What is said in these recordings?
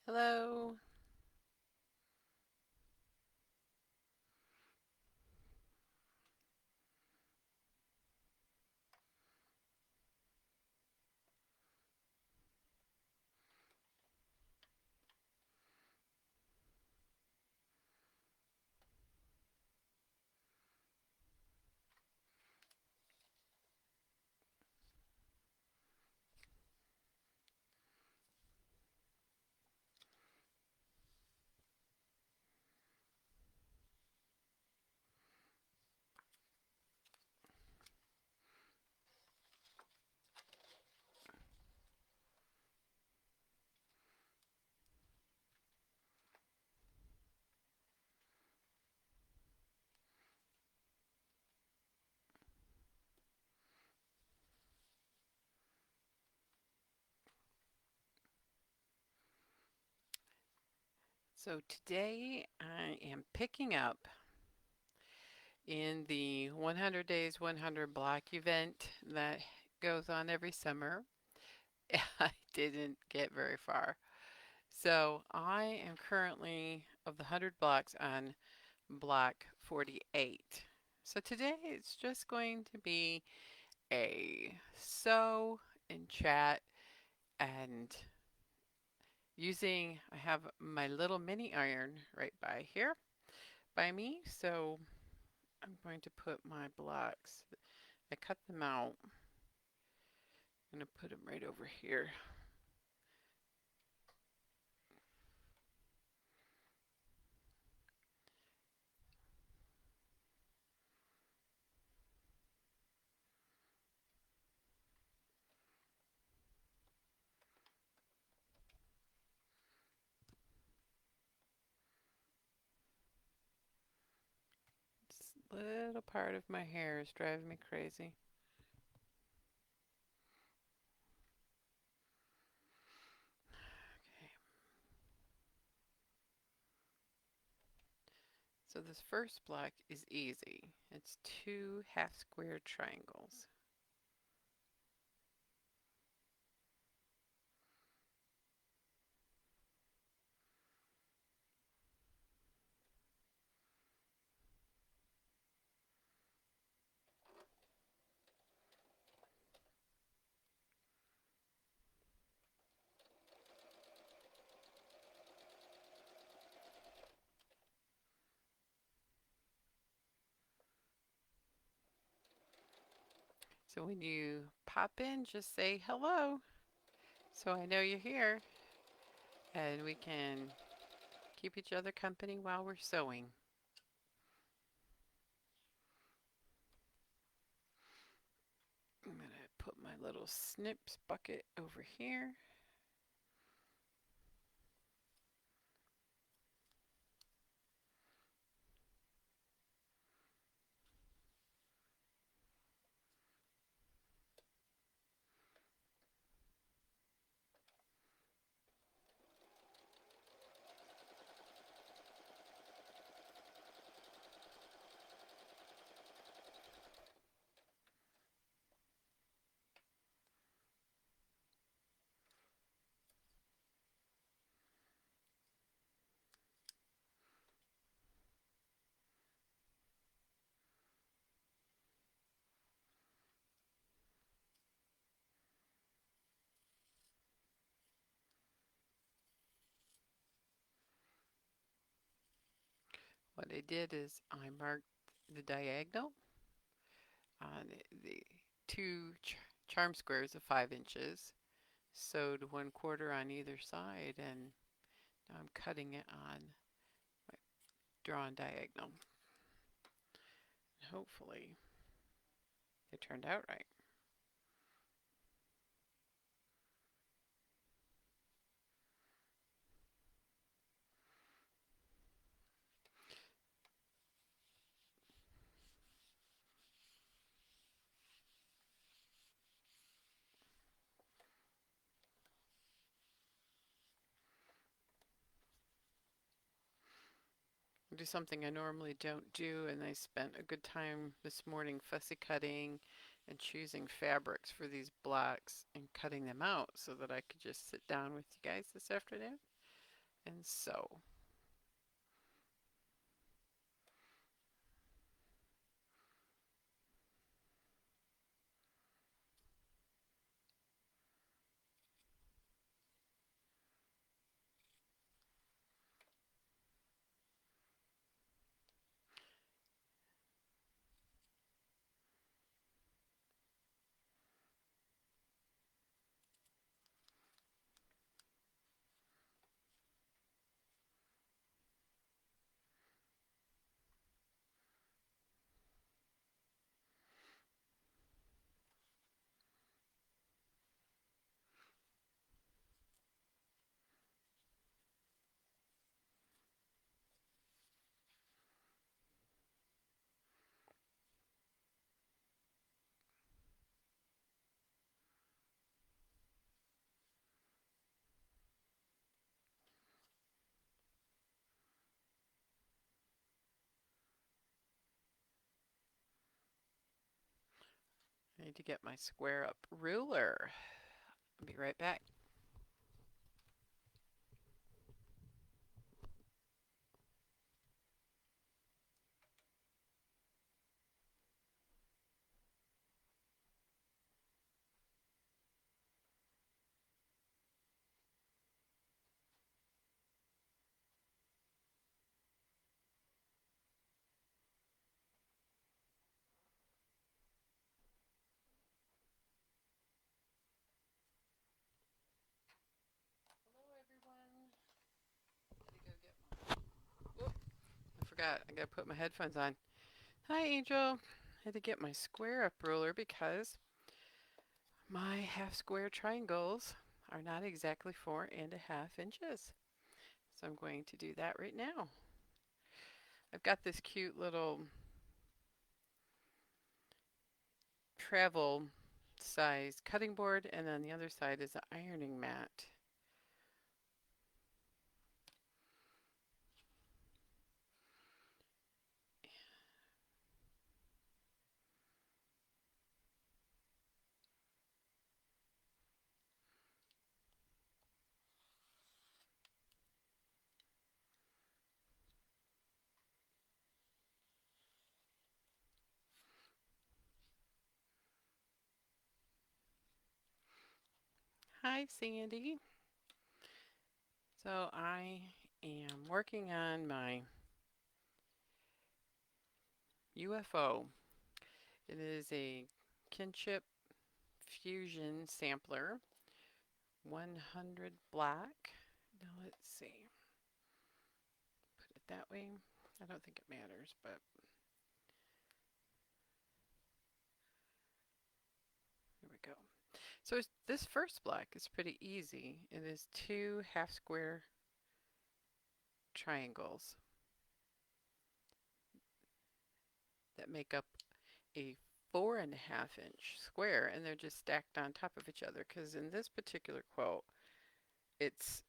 Hello. So today I am picking up in the 100 Days 100 Block event that goes on every summer. I didn't get very far. So I am currently of the 100 blocks on block 48. So today it's just going to be a sew and chat and I have my little mini iron right by here by me. So I'm going to put my blocks. I cut them out. I'm going to put them right over here. This little part of my hair is driving me crazy. Okay. So this first block is easy. It's two half square triangles. So when you pop in, just say hello so I know you're here and we can keep each other company while we're sewing. I'm going to put my little snips bucket over here. What I did is I marked the diagonal on the two charm squares of 5 inches, sewed 1/4 on either side, and now I'm cutting it on my drawn diagonal. Hopefully it turned out right. Do something I normally don't do, and I spent a good time this morning fussy cutting and choosing fabrics for these blocks and cutting them out so that I could just sit down with you guys this afternoon. and sew. I need to get my square up ruler. I'll be right back. Hello everyone. I forgot. I gotta put my headphones on. Hi Angel. I had to get my square up ruler because my half square triangles are not exactly 4.5 inches. So I'm going to do that right now. I've got this cute little travel size cutting board, and on the other side is an ironing mat. Hi Sandy. So I am working on my UFO. It is a Kinship Fusion sampler, 100 black. Now let's see. Put it that way. I don't think it matters, but here we go. So this first black is pretty easy. It is 2 half square triangles that make up a 4.5 inch square, and they're just stacked on top of each other because in this particular quote it's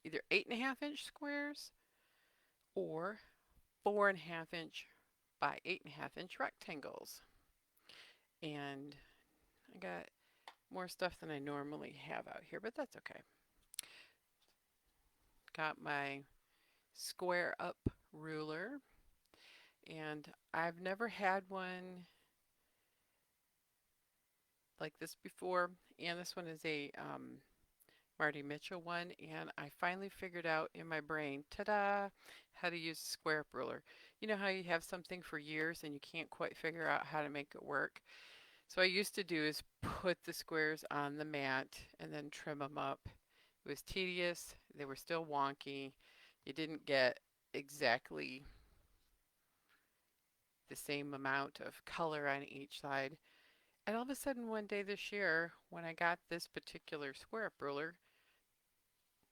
either 8.5 inch squares or 4.5 inch by 8.5 inch rectangles. And I got more stuff than I normally have out here, but that's okay. Got my square up ruler, and I've never had one like this before, and this one is a Marty Mitchell one, and I finally figured out in my brain, ta-da, how to use a square up ruler. You know how you have something for years and you can't quite figure out how to make it work? So I used to do is put the squares on the mat and then trim them up. It was tedious. They were still wonky. You didn't get exactly the same amount of color on each side. And all of a sudden one day this year, when I got this particular square up ruler,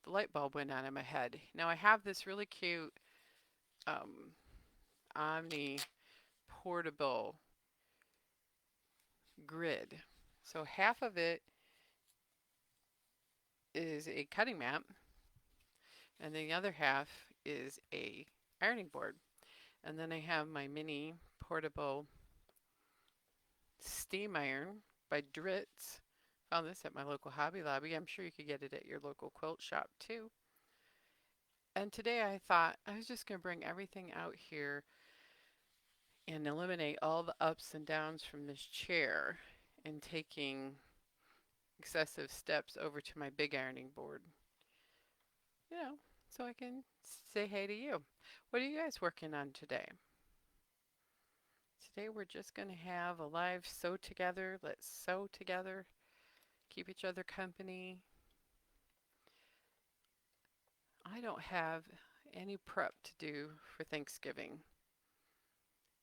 the light bulb went on in my head. Now I have this really cute um, Omni portable grid. So half of it is a cutting mat, and the other half is a ironing board. And then I have my mini portable steam iron by Dritz Found this at my local Hobby Lobby. I'm sure you could get it at your local quilt shop too. And today I thought I was just going to bring everything out here and eliminate all the ups and downs from this chair and taking excessive steps over to my big ironing board. You know, so I can say hey to you. What are you guys working on today? Today we're just going to have a live sew together. Let's sew together, keep each other company. I don't have any prep to do for Thanksgiving.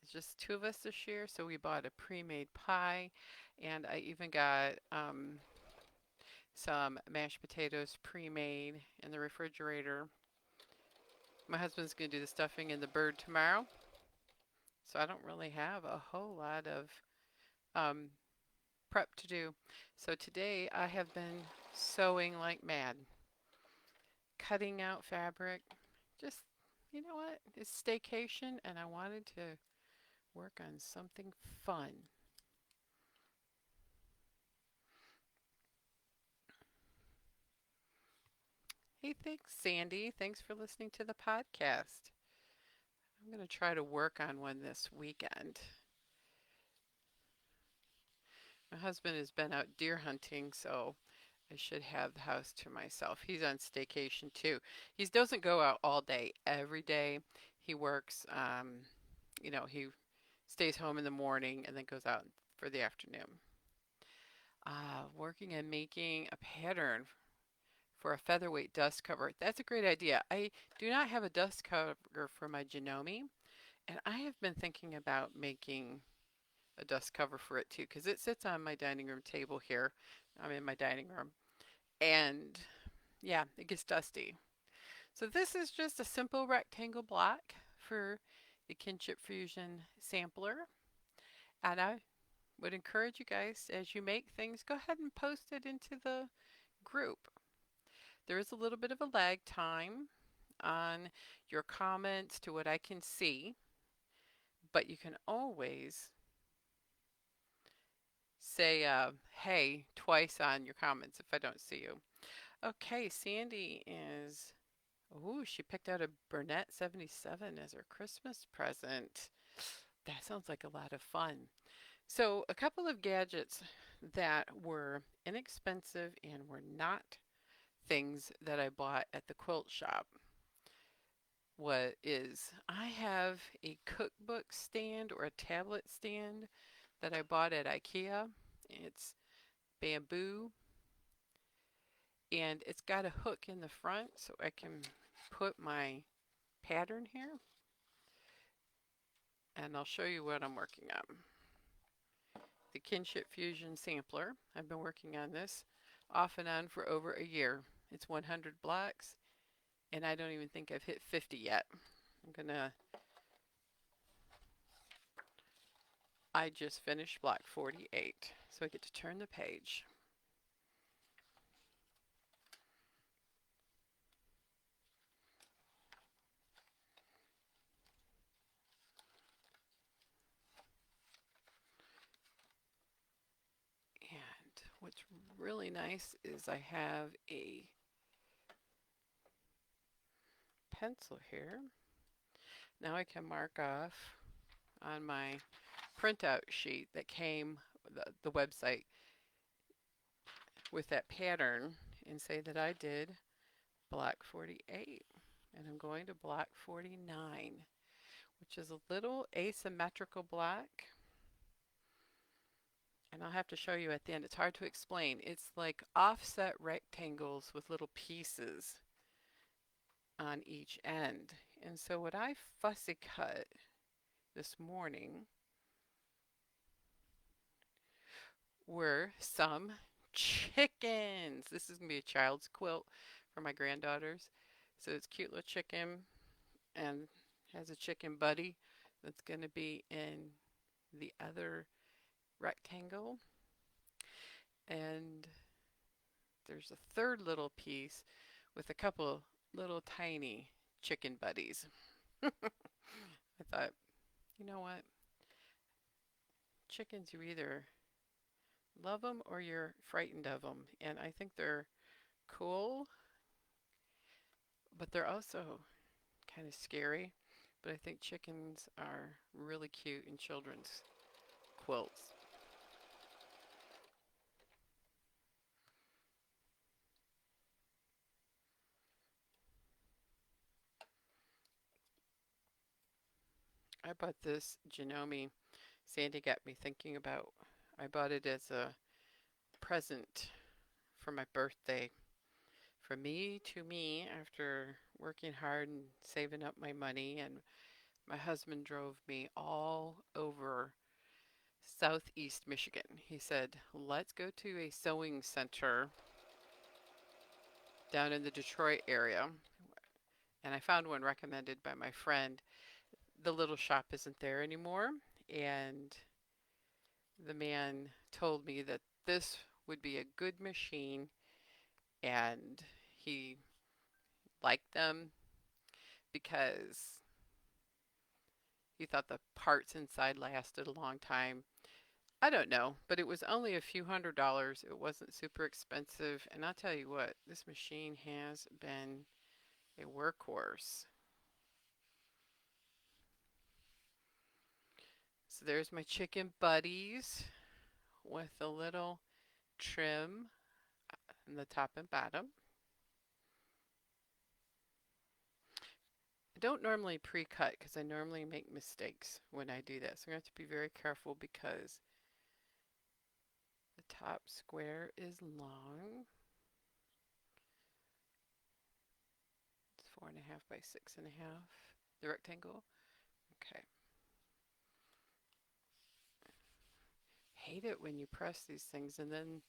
It's just two of us this year, so we bought a pre-made pie, and I even got some mashed potatoes pre-made in the refrigerator. My husband's going to do the stuffing and the bird tomorrow, so I don't really have a whole lot of um, prep to do. So today I have been sewing like mad, cutting out fabric. Just, you know what? It's staycation, and I wanted to work on something fun. Hey, thanks, Sandy. Thanks for listening to the podcast. I'm going to try to work on one this weekend. My husband has been out deer hunting, so I should have the house to myself. He's on staycation too. He doesn't go out all day, every day. He works, he stays home in the morning and then goes out for the afternoon. Working on making a pattern for a featherweight dust cover. That's a great idea. I do not have a dust cover for my Janome, and I have been thinking about making a dust cover for it too, because it sits on my dining room table here. I'm in my dining room, and yeah, it gets dusty. So this is just a simple rectangle block for the Kinship Fusion sampler, and I would encourage you guys, as you make things, go ahead and post it into the group. There is a little bit of a lag time on your comments to what I can see, but you can always say hey twice on your comments if I don't see you. Okay, Sandy is, oh, she picked out a Burnett 77 as her Christmas present. That sounds like a lot of fun. So, a couple of gadgets that were inexpensive and were not things that I bought at the quilt shop. What is, I have a cookbook stand or a tablet stand that I bought at IKEA. It's bamboo and it's got a hook in the front so I can put my pattern here, and I'll show you what I'm working on. The Kinship Fusion sampler. I've been working on this off and on for over a year. It's 100 blocks and I don't even think I've hit 50 yet. I just finished block 48, so I get to turn the page. And what's really nice is I have a pencil here. Now I can mark off on my printout sheet that came, the website, with that pattern and say that I did block 48. And I'm going to block 49, which is a little asymmetrical block. And I'll have to show you at the end. It's hard to explain. It's like offset rectangles with little pieces on each end. And so what I fussy cut this morning were some chickens. This is going to be a child's quilt for my granddaughters. So it's cute little chicken and has a chicken buddy that's going to be in the other rectangle. And there's a third little piece with a couple little tiny chicken buddies. I thought, you know what? Chickens are either love them or you're frightened of them. And I think they're cool, but they're also kind of scary. But I think chickens are really cute in children's quilts. I bought this Janome. Sandy got me thinking about. I bought it as a present for my birthday. From me to me after working hard and saving up my money, and my husband drove me all over southeast Michigan. He said, let's go to a sewing center down in the Detroit area. And I found one recommended by my friend. The little shop isn't there anymore. And the man told me that this would be a good machine and he liked them because he thought the parts inside lasted a long time. I don't know, but it was only a few $100s. It wasn't super expensive. And I'll tell you what, this machine has been a workhorse. So there's my chicken buddies with a little trim in the top and bottom. I don't normally pre-cut because I normally make mistakes when I do that. So I'm going to have to be very careful because the top square is long. It's 4.5 by 6.5. The rectangle. Okay. Hate it when you press these things and then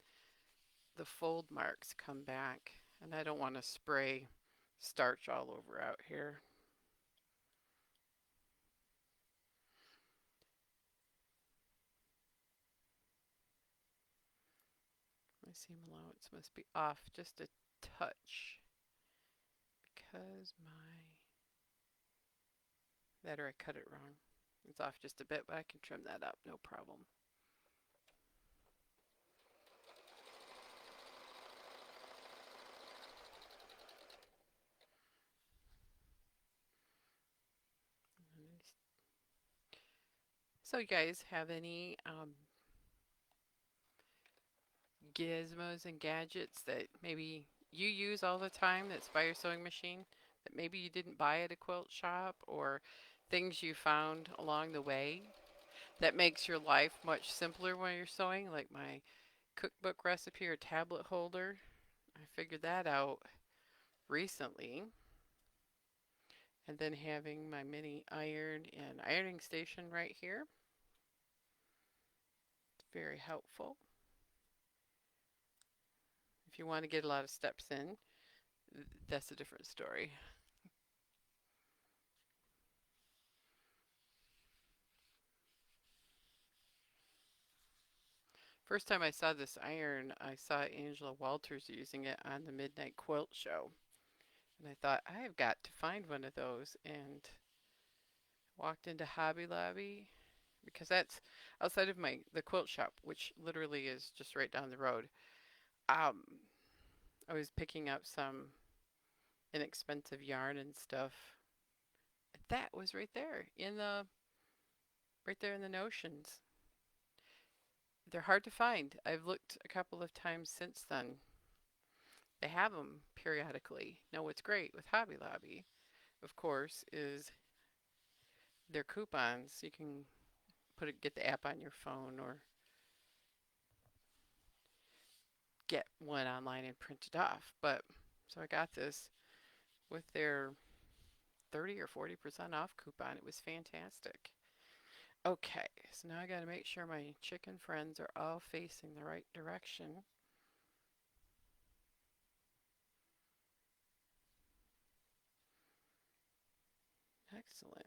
the fold marks come back. And I don't want to spray starch all over out here. My seam allowance must be off just a touch because that or I cut it wrong. It's off just a bit, but I can trim that up, no problem. So you guys have any gizmos and gadgets that maybe you use all the time that's by your sewing machine that maybe you didn't buy at a quilt shop, or things you found along the way that makes your life much simpler when you're sewing, like my cookbook recipe or tablet holder? I figured that out recently. And then having my mini iron and ironing station right here. It's very helpful. If you want to get a lot of steps in, that's a different story. First time I saw this iron, I saw Angela Walters using it on the Midnight Quilt Show. And I thought, I have got to find one of those. And walked into Hobby Lobby because that's outside of the quilt shop, which literally is just right down the road. Um, I was picking up some inexpensive yarn and stuff. That was right there in the notions. They're hard to find. I've looked a couple of times since then. They have them periodically. Now, what's great with Hobby Lobby, of course, is their coupons. You can get the app on your phone or get one online and print it off. But so I got this with their 30 or 40% off coupon. It was fantastic. Okay, so now I got to make sure my chicken friends are all facing the right direction. Excellent.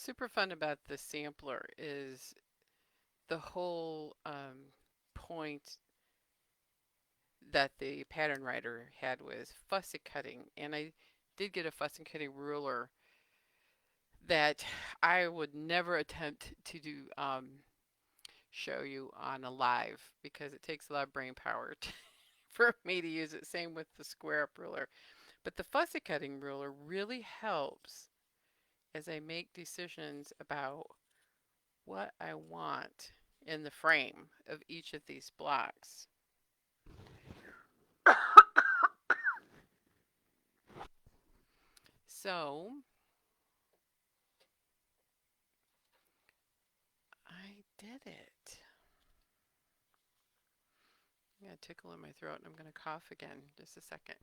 super fun about the sampler is the whole point that the pattern writer had was fussy cutting. And I did get a fussy cutting ruler that I would never attempt to do show you on a live because it takes a lot of brain power for me to use it. Same with the square up ruler. But the fussy cutting ruler really helps as I make decisions about what I want in the frame of each of these blocks. So I did it. I got a tickle in my throat and I'm going to cough again. Just a second.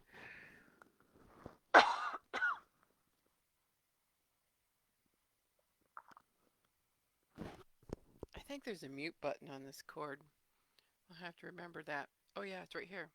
I think there's a mute button on this cord. I'll have to remember that. Oh yeah, it's right here.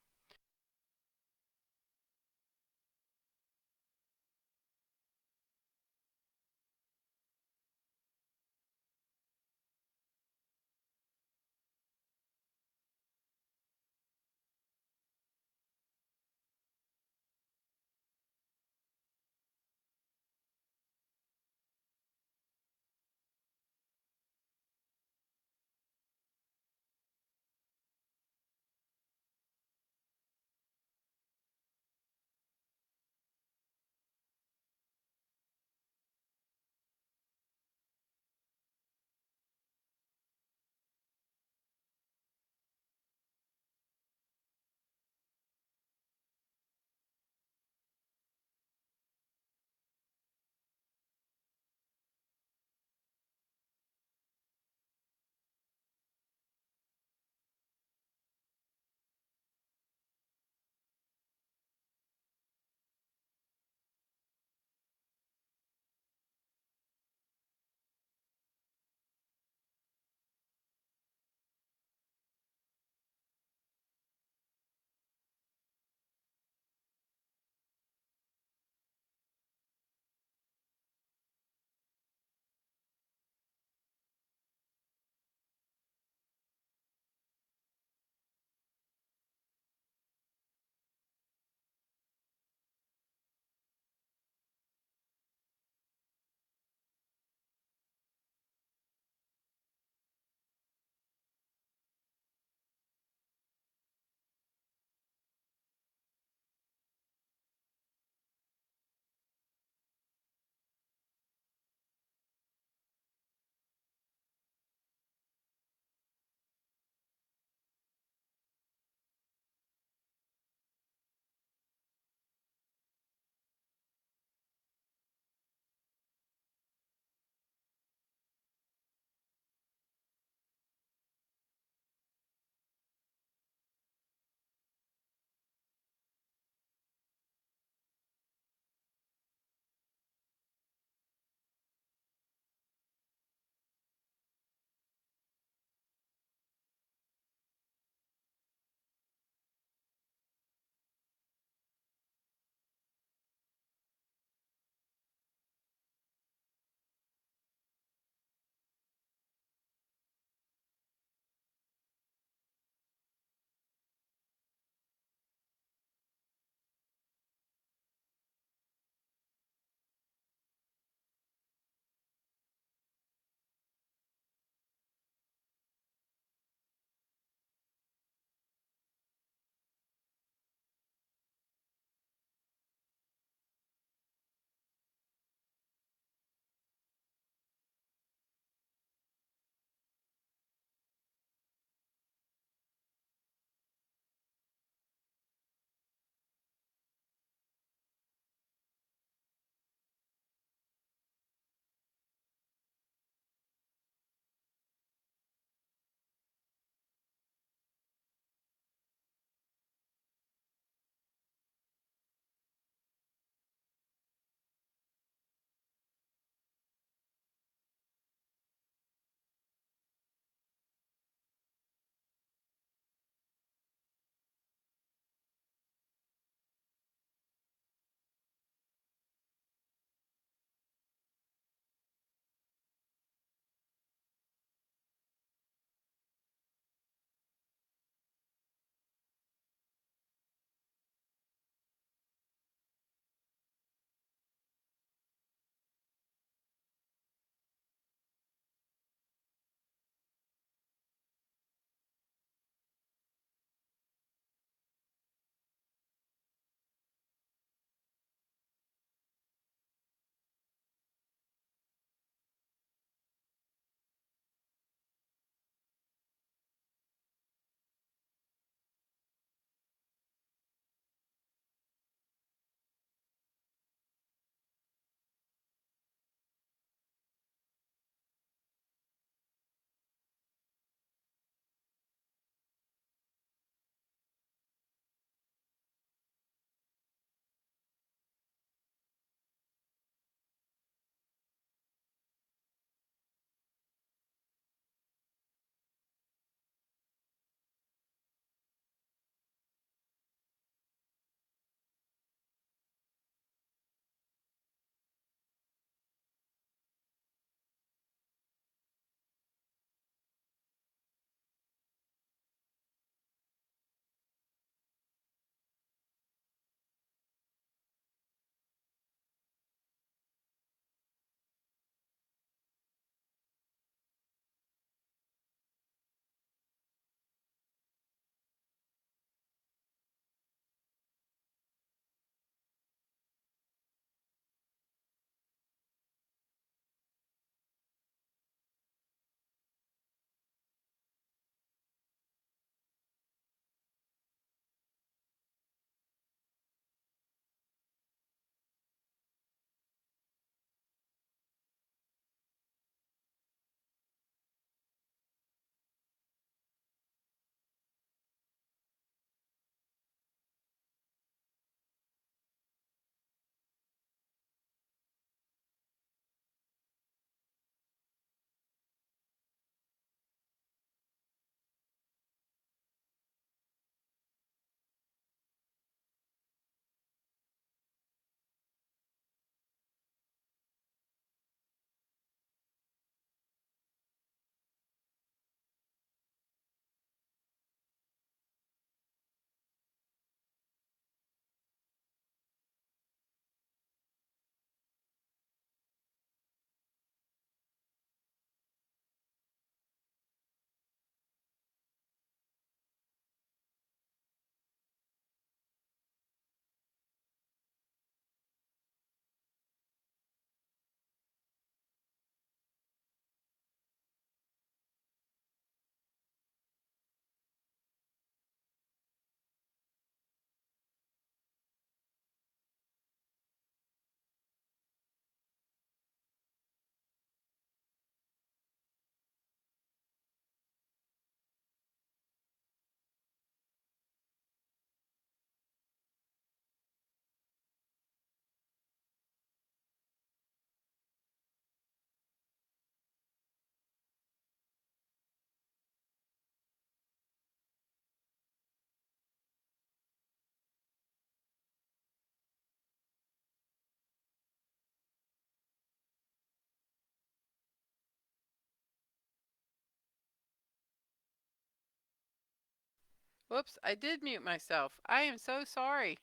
Whoops, I did mute myself. I am so sorry.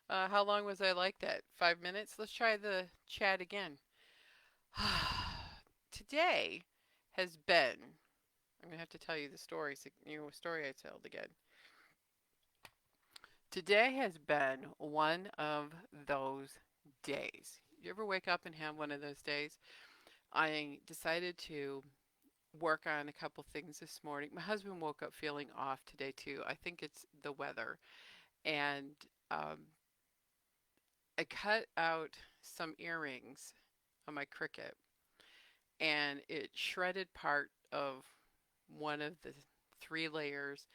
How long was I like that? 5 minutes? Let's try the chat again. Today has been, I'm going to have to tell you the story, story I told again. Today has been one of those days. You ever wake up and have one of those days? I decided to work on a couple things this morning. My husband woke up feeling off today too. I think it's the weather. And um, I cut out some earrings on my Cricut, and it shredded part of one of the three layers,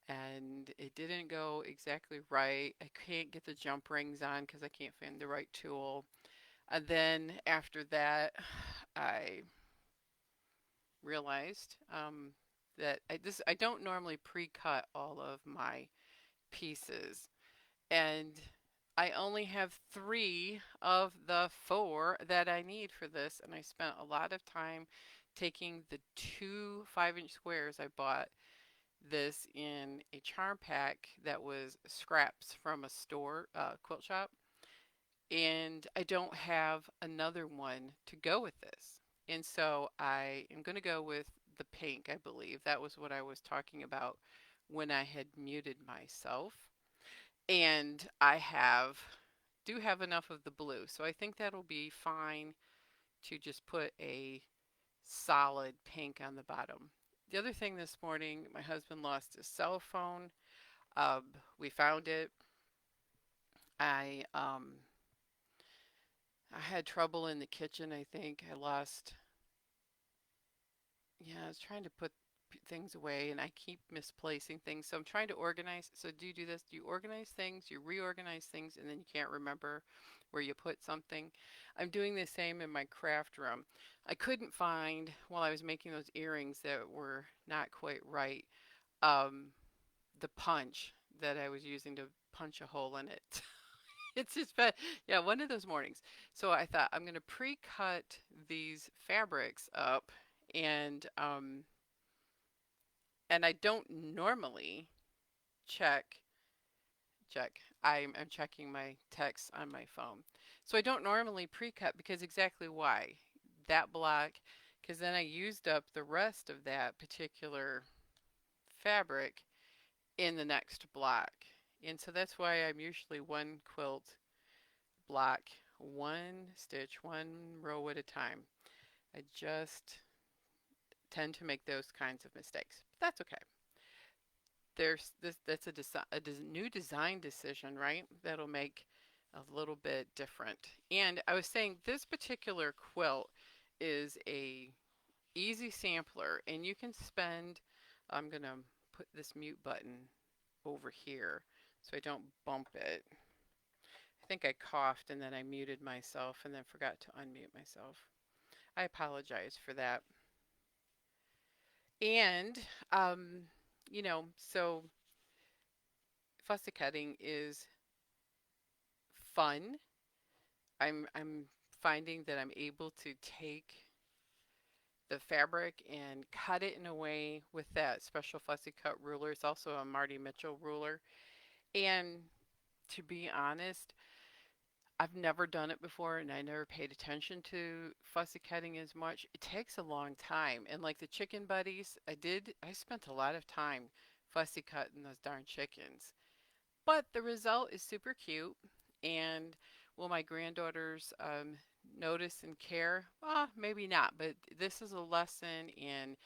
and it didn't go exactly right. I can't get the jump rings on because I can't find the right tool. And then after that, I realized that I don't normally pre-cut all of my pieces, and I only have three of the four that I need for this, and I spent a lot of time taking the two 5-inch squares. I bought this in a charm pack that was scraps from a store, quilt shop, and I don't have another one to go with this. And so I am going to go with the pink, I believe. That was what I was talking about when I had muted myself. And I do have enough of the blue. So I think that'll be fine to just put a solid pink on the bottom. The other thing this morning, my husband lost his cell phone. Um, we found it. I um, I had trouble in the kitchen. I think I lost. Yeah, I was trying to put things away, and I keep misplacing things. So I'm trying to organize. So do you do this? Do you organize things? You reorganize things, and then you can't remember where you put something. I'm doing the same in my craft room. I couldn't find while I was making those earrings that were not quite right. Um, the punch that I was using to punch a hole in it. It's just been, yeah, one of those mornings. So I thought I'm going to pre-cut these fabrics up, and I don't normally check check. I'm checking my text on my phone. So I don't normally pre-cut because exactly why? That block, because then I used up the rest of that particular fabric in the next block. And so that's why I'm usually one quilt block, one stitch, one row at a time. I just tend to make those kinds of mistakes. But that's okay. There's this that's a new design decision, right? That'll make a little bit different. And I was saying this particular quilt is a easy sampler, and you can spend, I'm going to put this mute button over here so I don't bump it. I think I coughed and then I muted myself and then forgot to unmute myself. I apologize for that. And, um, so fussy cutting is fun. I'm finding that I'm able to take the fabric and cut it in a way with that special fussy cut ruler. It's also a Marty Mitchell ruler. And to be honest, I've never done it before and I never paid attention to fussy cutting as much. It takes a long time. And like the chicken buddies, I spent a lot of time fussy cutting those darn chickens. But the result is super cute. And will my granddaughters notice and care? Maybe not. But this is a lesson in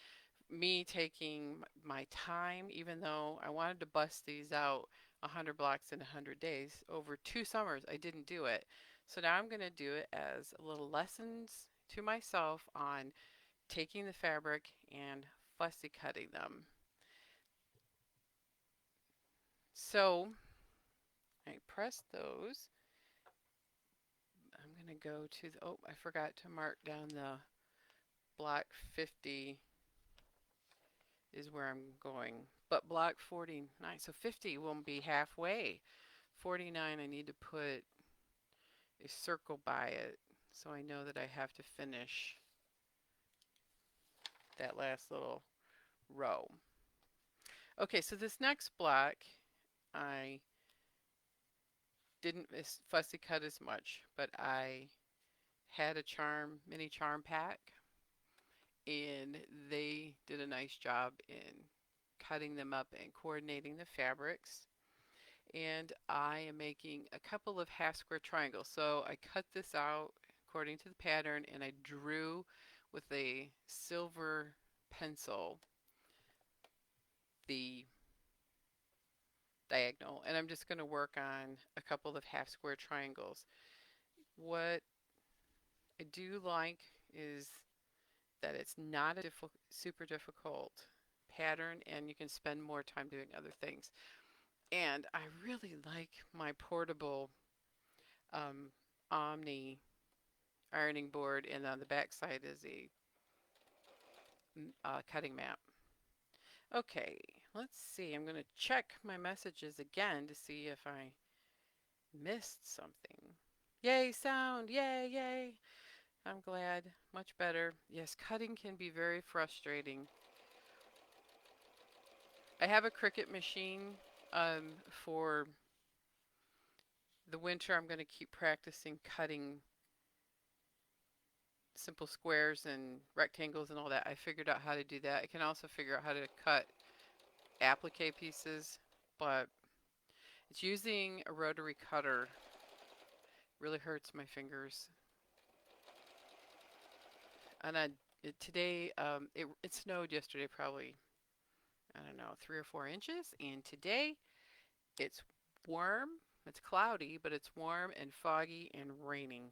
me taking my time, even though I wanted to bust these out 100 blocks in 100 days. Over 2 summers, I didn't do it. So now I'm going to do it as little lessons to myself on taking the fabric and fussy cutting them. So I press those. I'm going to go to the, oh, I forgot to mark down the block 50 is where I'm going. But block 49, so 50 will be halfway. 49, I need to put a circle by it so I know that I have to finish that last little row. Okay, so this next block, I didn't fussy cut as much, but I had a mini charm pack, and they did a nice job in cutting them up and coordinating the fabrics. And I am making a couple of half square triangles. So I cut this out according to the pattern, and I drew with a silver pencil the diagonal, and I'm just going to work on a couple of half square triangles. What I do like is that it's not a super difficult pattern, and you can spend more time doing other things. And I really like my portable um, Omni ironing board, and on the back side is a cutting mat. Okay, let's see. I'm going to check my messages again to see if I missed something. Yay, sound! Yay, yay! I'm glad. Much better. Yes, cutting can be very frustrating. I have a Cricut machine for the winter. I'm going to keep practicing cutting simple squares and rectangles and all that. I figured out how to do that. I can also figure out how to cut applique pieces, but it's using a rotary cutter really hurts my fingers. And today, it snowed yesterday, probably, I don't know, 3 or 4 inches. And today, it's warm, it's cloudy, but it's warm and foggy and raining.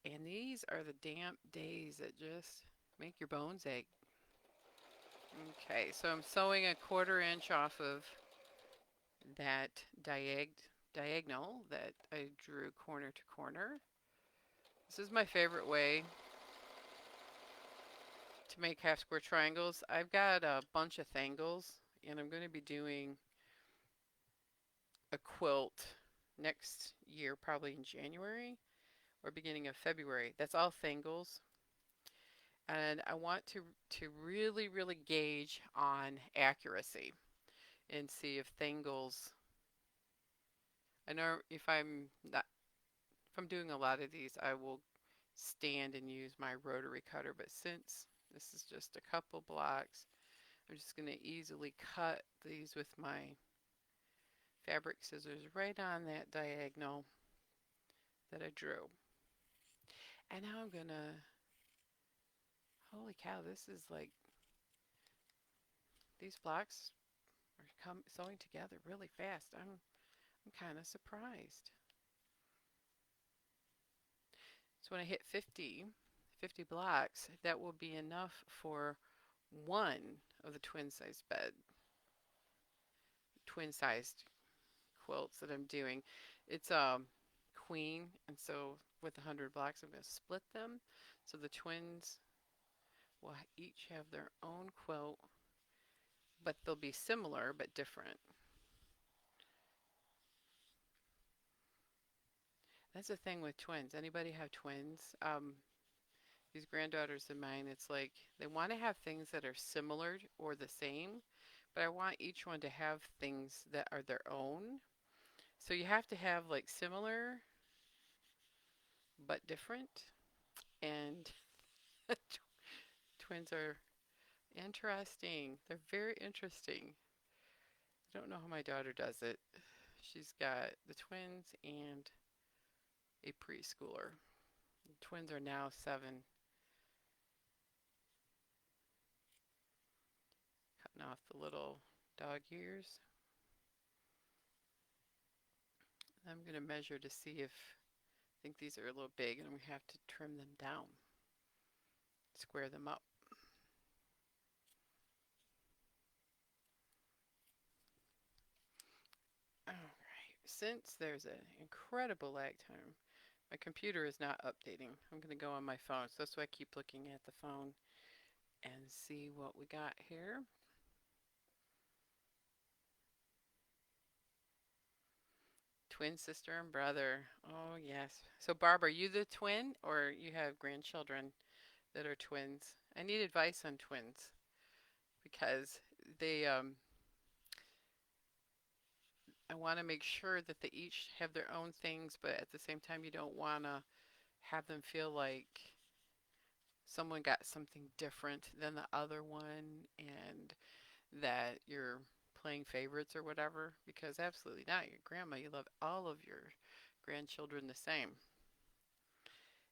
And these are the damp days that just make your bones ache. Okay, so I'm sewing a 1/4 inch off of that diagonal that I drew corner to corner. This is my favorite way to make half square triangles. I've got a bunch of thangles, and I'm going to be doing a quilt next year, probably in January or beginning of February. That's all thangles. And I want to really gauge on accuracy and see if thangles. I know if I'm doing a lot of these, I will stand and use my rotary cutter. But since this is just a couple blocks, I'm just going to easily cut these with my fabric scissors right on that diagonal that I drew. And now I'm going to, holy cow, this is like, these blocks are sewing together really fast. I'm kind of surprised. So when I hit 50 blocks, that will be enough for one of the twin-sized quilts that I'm doing. It's queen, and so with 100 blocks, I'm going to split them. So the twins will each have their own quilt, but they'll be similar but different. That's the thing with twins. Anybody have twins? These granddaughters of mine, it's like they want to have things that are similar or the same, but I want each one to have things that are their own. So you have to have like similar but different. And twins are interesting. They're very interesting. I don't know how my daughter does it. She's got the twins and a preschooler. The twins are now 7. Cutting off the little dog ears. I'm going to measure to see if I think these are a little big, and we have to trim them down, square them up. All right, since there's an incredible lag time, my computer is not updating. I'm going to go on my phone, so that's why I keep looking at the phone and see what we got here. Twin sister and brother. Oh, yes. So, Barb, are you the twin or you have grandchildren that are twins? I need advice on twins because they I want to make sure that they each have their own things, but at the same time, you don't want to have them feel like someone got something different than the other one and that you're playing favorites or whatever, because absolutely not. Your grandma, you love all of your grandchildren the same.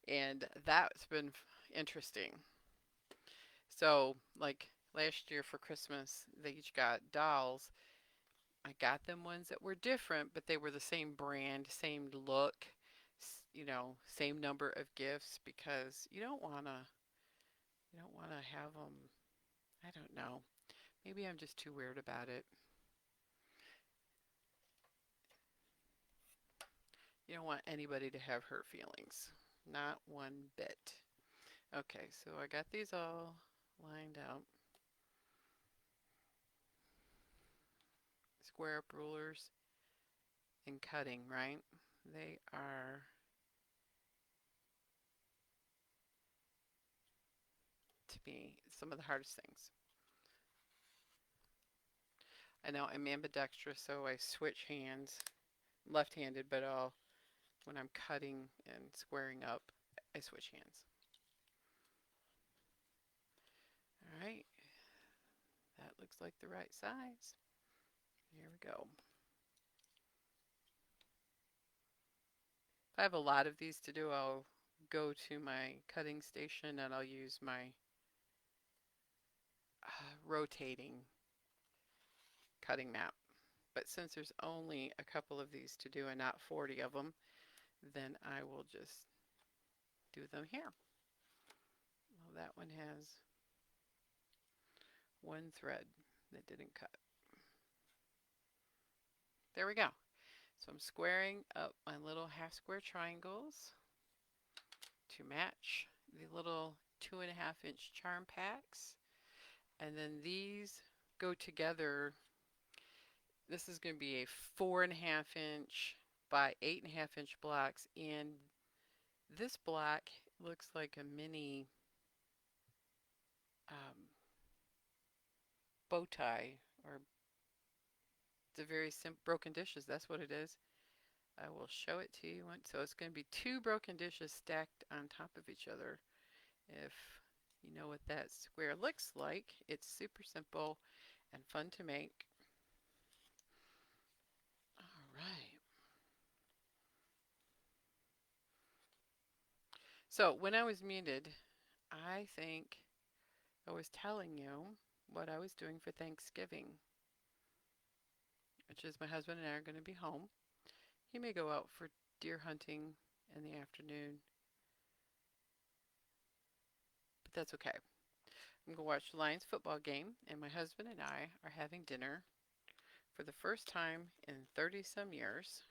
And that's been interesting. So, like last year for Christmas, they each got dolls. I got them ones that were different, but they were the same brand, same look, same number of gifts because you don't want to have them. I don't know. Maybe I'm just too weird about it. You don't want anybody to have hurt feelings. Not one bit. Okay, so I got these all lined up. Square up rulers and cutting, right? They are, to me, some of the hardest things. I know I'm ambidextrous, so I switch hands. Left-handed, but when I'm cutting and squaring up, I switch hands. All right, that looks like the right size. Here we go. If I have a lot of these to do, I'll go to my cutting station and I'll use my rotating cutting map. But since there's only a couple of these to do and not 40 of them, then I will just do them here. Well, that one has one thread that didn't cut. There we go. So I'm squaring up my little half square triangles to match the little 2.5 inch charm packs. And then these go together. This is going to be a 4.5 inch by 8.5 inch blocks. And this block looks like a mini bow tie, or it's a very simple broken dishes. That's what it is. I will show it to you. So it's going to be two broken dishes stacked on top of each other. If you know what that square looks like, it's super simple and fun to make. All right. So when I was muted, I think I was telling you what I was doing for Thanksgiving, which is my husband and I are going to be home. He may go out for deer hunting in the afternoon, but that's okay. I'm going to watch the Lions football game, and my husband and I are having dinner for the first time in 30 some years,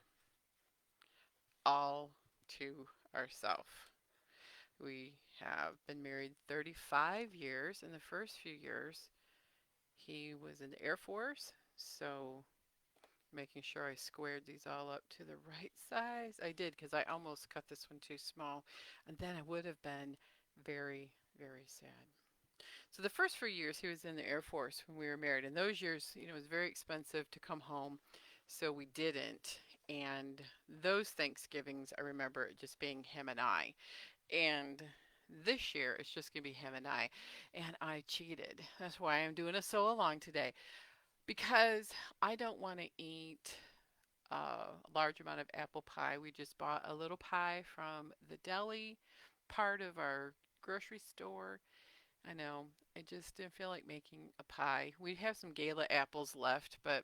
all to ourselves. We have been married 35 years. In the first few years, he was in the Air Force, so making sure I squared these all up to the right size. I did because I almost cut this one too small, and then I would have been very, very sad. So the first few years he was in the Air Force when we were married, and those years, it was very expensive to come home, so we didn't. And those Thanksgivings, I remember it just being him and I. And this year, it's just going to be him and I. And I cheated. That's why I'm doing a sew along today. Because I don't want to eat a large amount of apple pie. We just bought a little pie from the deli part of our grocery store. I know. I just didn't feel like making a pie. We have some Gala apples left, but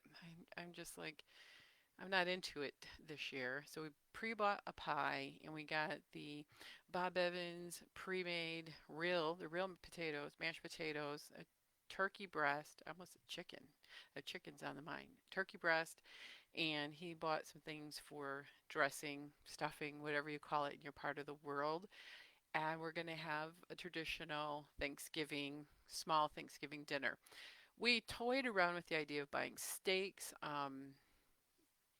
I'm just like, I'm not into it this year. So we pre-bought a pie and we got the Bob Evans pre-made the real potatoes, mashed potatoes, a turkey breast, almost a chicken. A chicken's on the mind. Turkey breast, and he bought some things for dressing, stuffing, whatever you call it in your part of the world. And we're going to have a traditional Thanksgiving, small Thanksgiving dinner. We toyed around with the idea of buying steaks.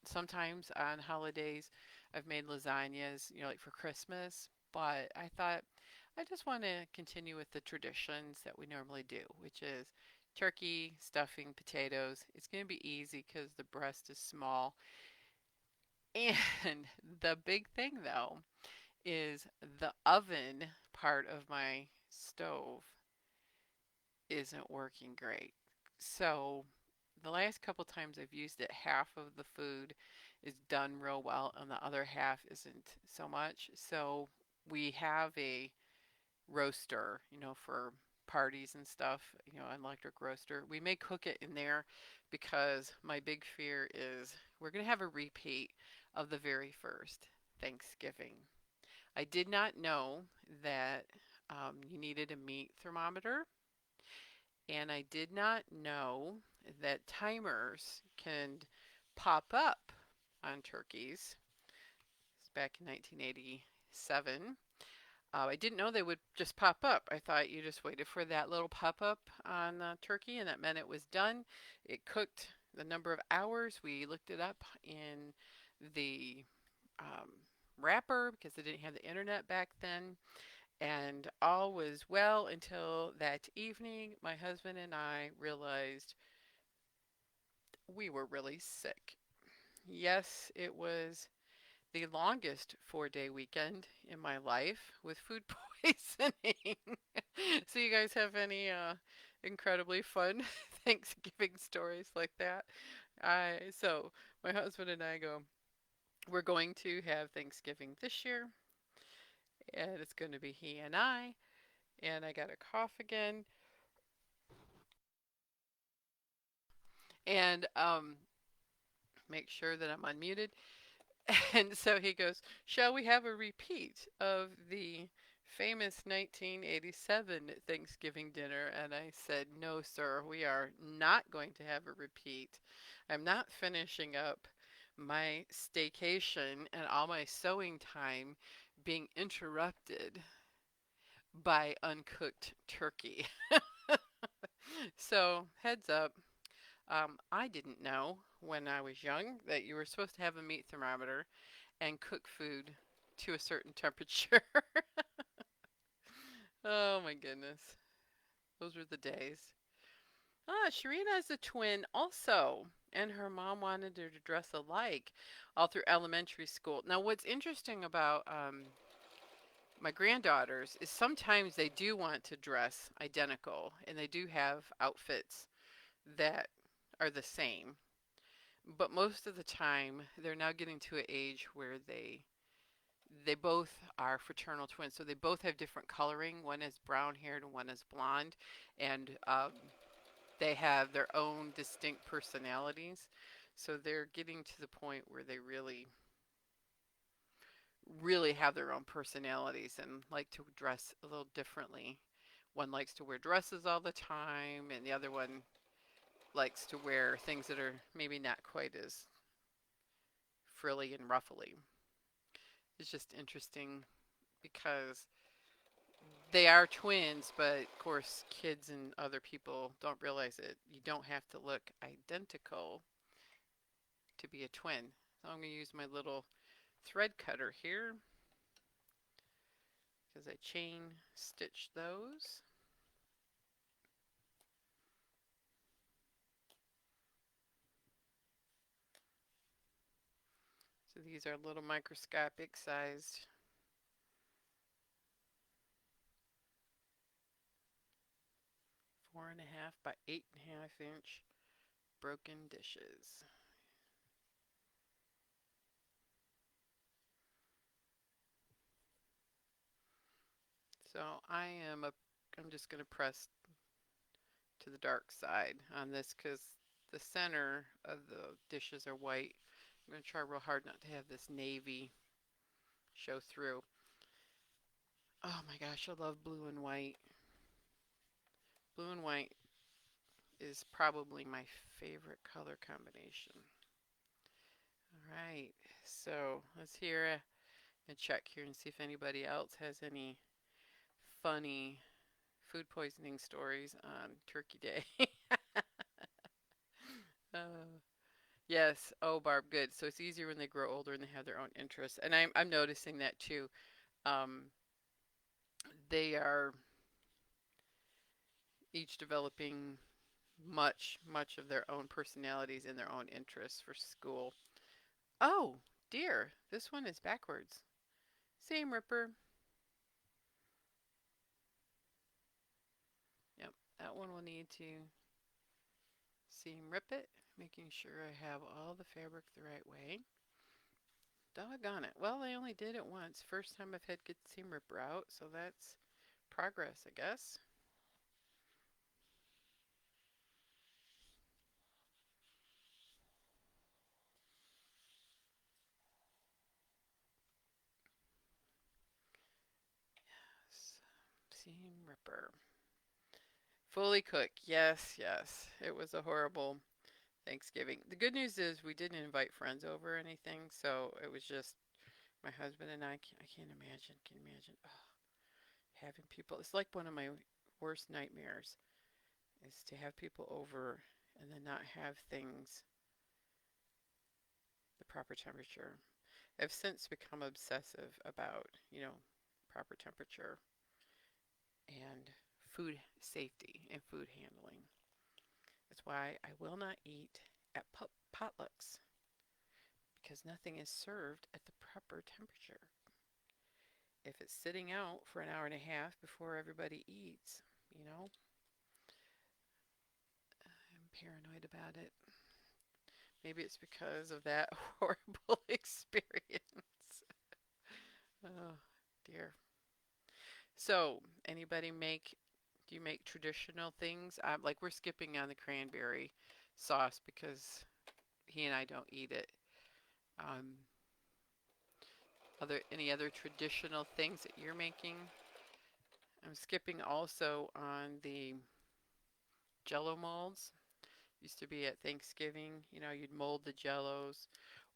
Sometimes on holidays, I've made lasagnas, like for Christmas, but I thought I just want to continue with the traditions that we normally do, which is turkey, stuffing, potatoes. It's going to be easy because the breast is small. And the big thing though is the oven part of my stove isn't working great. So the last couple times I've used it, half of the food is done real well and the other half isn't so much. So we have a roaster, for parties and stuff, an electric roaster. We may cook it in there because my big fear is we're going to have a repeat of the very first Thanksgiving. I did not know that you needed a meat thermometer, and I did not know that timers can pop up on turkeys. It's back in 1987. I didn't know they would just pop up. I thought you just waited for that little pop up on the turkey and that meant it was done. It cooked the number of hours. We looked it up in the um, wrapper because they didn't have the internet back then. And all was well until that evening. My husband and I realized we were really sick. Yes, it was the longest 4-day weekend in my life with food poisoning. So you guys have any incredibly fun Thanksgiving stories like that? So my husband and I go, we're going to have Thanksgiving this year, and it's going to be he and I. And I got a cough again, and make sure that I'm unmuted. And so he goes, shall we have a repeat of the famous 1987 Thanksgiving dinner? And I said, no, sir, we are not going to have a repeat. I'm not finishing up my staycation and all my sewing time being interrupted by uncooked turkey. So, heads up, I didn't know when I was young that you were supposed to have a meat thermometer and cook food to a certain temperature. Oh my goodness. Those were the days. Sharina is a twin also, and her mom wanted her to dress alike all through elementary school. Now, what's interesting about my granddaughters is sometimes they do want to dress identical, and they do have outfits that are the same. But most of the time, they're now getting to an age where they both are fraternal twins, so they both have different coloring. One is brown haired and one is blonde, and they have their own distinct personalities. So they're getting to the point where they really have their own personalities and like to dress a little differently. One likes to wear dresses all the time, and the other one likes to wear things that are maybe not quite as frilly and ruffly. It's just interesting because they are twins, but of course, kids and other people don't realize it. You don't have to look identical to be a twin. So I'm going to use my little thread cutter here because I chain stitch those. So these are little microscopic sized 4.5 by 8.5 inch broken dishes. So I'm just going to press to the dark side on this because the center of the dishes are white. I'm going to try real hard not to have this navy show through. Oh my gosh, I love blue and white. Blue and white is probably my favorite color combination. All right, so let's hear and check here and see if anybody else has any funny food poisoning stories on Turkey Day. uh, yes. Oh, Barb, good. So it's easier when they grow older and they have their own interests. And I'm noticing that too. Um, they are each developing much of their own personalities and their own interests for school. Oh, dear, this one is backwards. Same Ripper. Yep, that one will need to seam rip it, making sure I have all the fabric the right way. Doggone it. Well, I only did it once. First time I've had good seam ripper out, so that's progress, I guess. Seam ripper. Fully cooked. Yes, yes. It was a horrible Thanksgiving. The good news is we didn't invite friends over or anything, so it was just my husband and I. I can't imagine. Can you imagine? Oh, having people. It's like one of my worst nightmares is to have people over and then not have things the proper temperature. I've since become obsessive about, proper temperature and food safety and food handling. That's why I will not eat at potlucks because nothing is served at the proper temperature. If it's sitting out for an hour and a half before everybody eats, you know, I'm paranoid about it. Maybe it's because of that horrible experience. Oh, dear. So, anybody do you make traditional things? Like we're skipping on the cranberry sauce because he and I don't eat it. Um, any other traditional things that you're making? I'm skipping also on the Jello molds. Used to be at Thanksgiving, you'd mold the Jellos.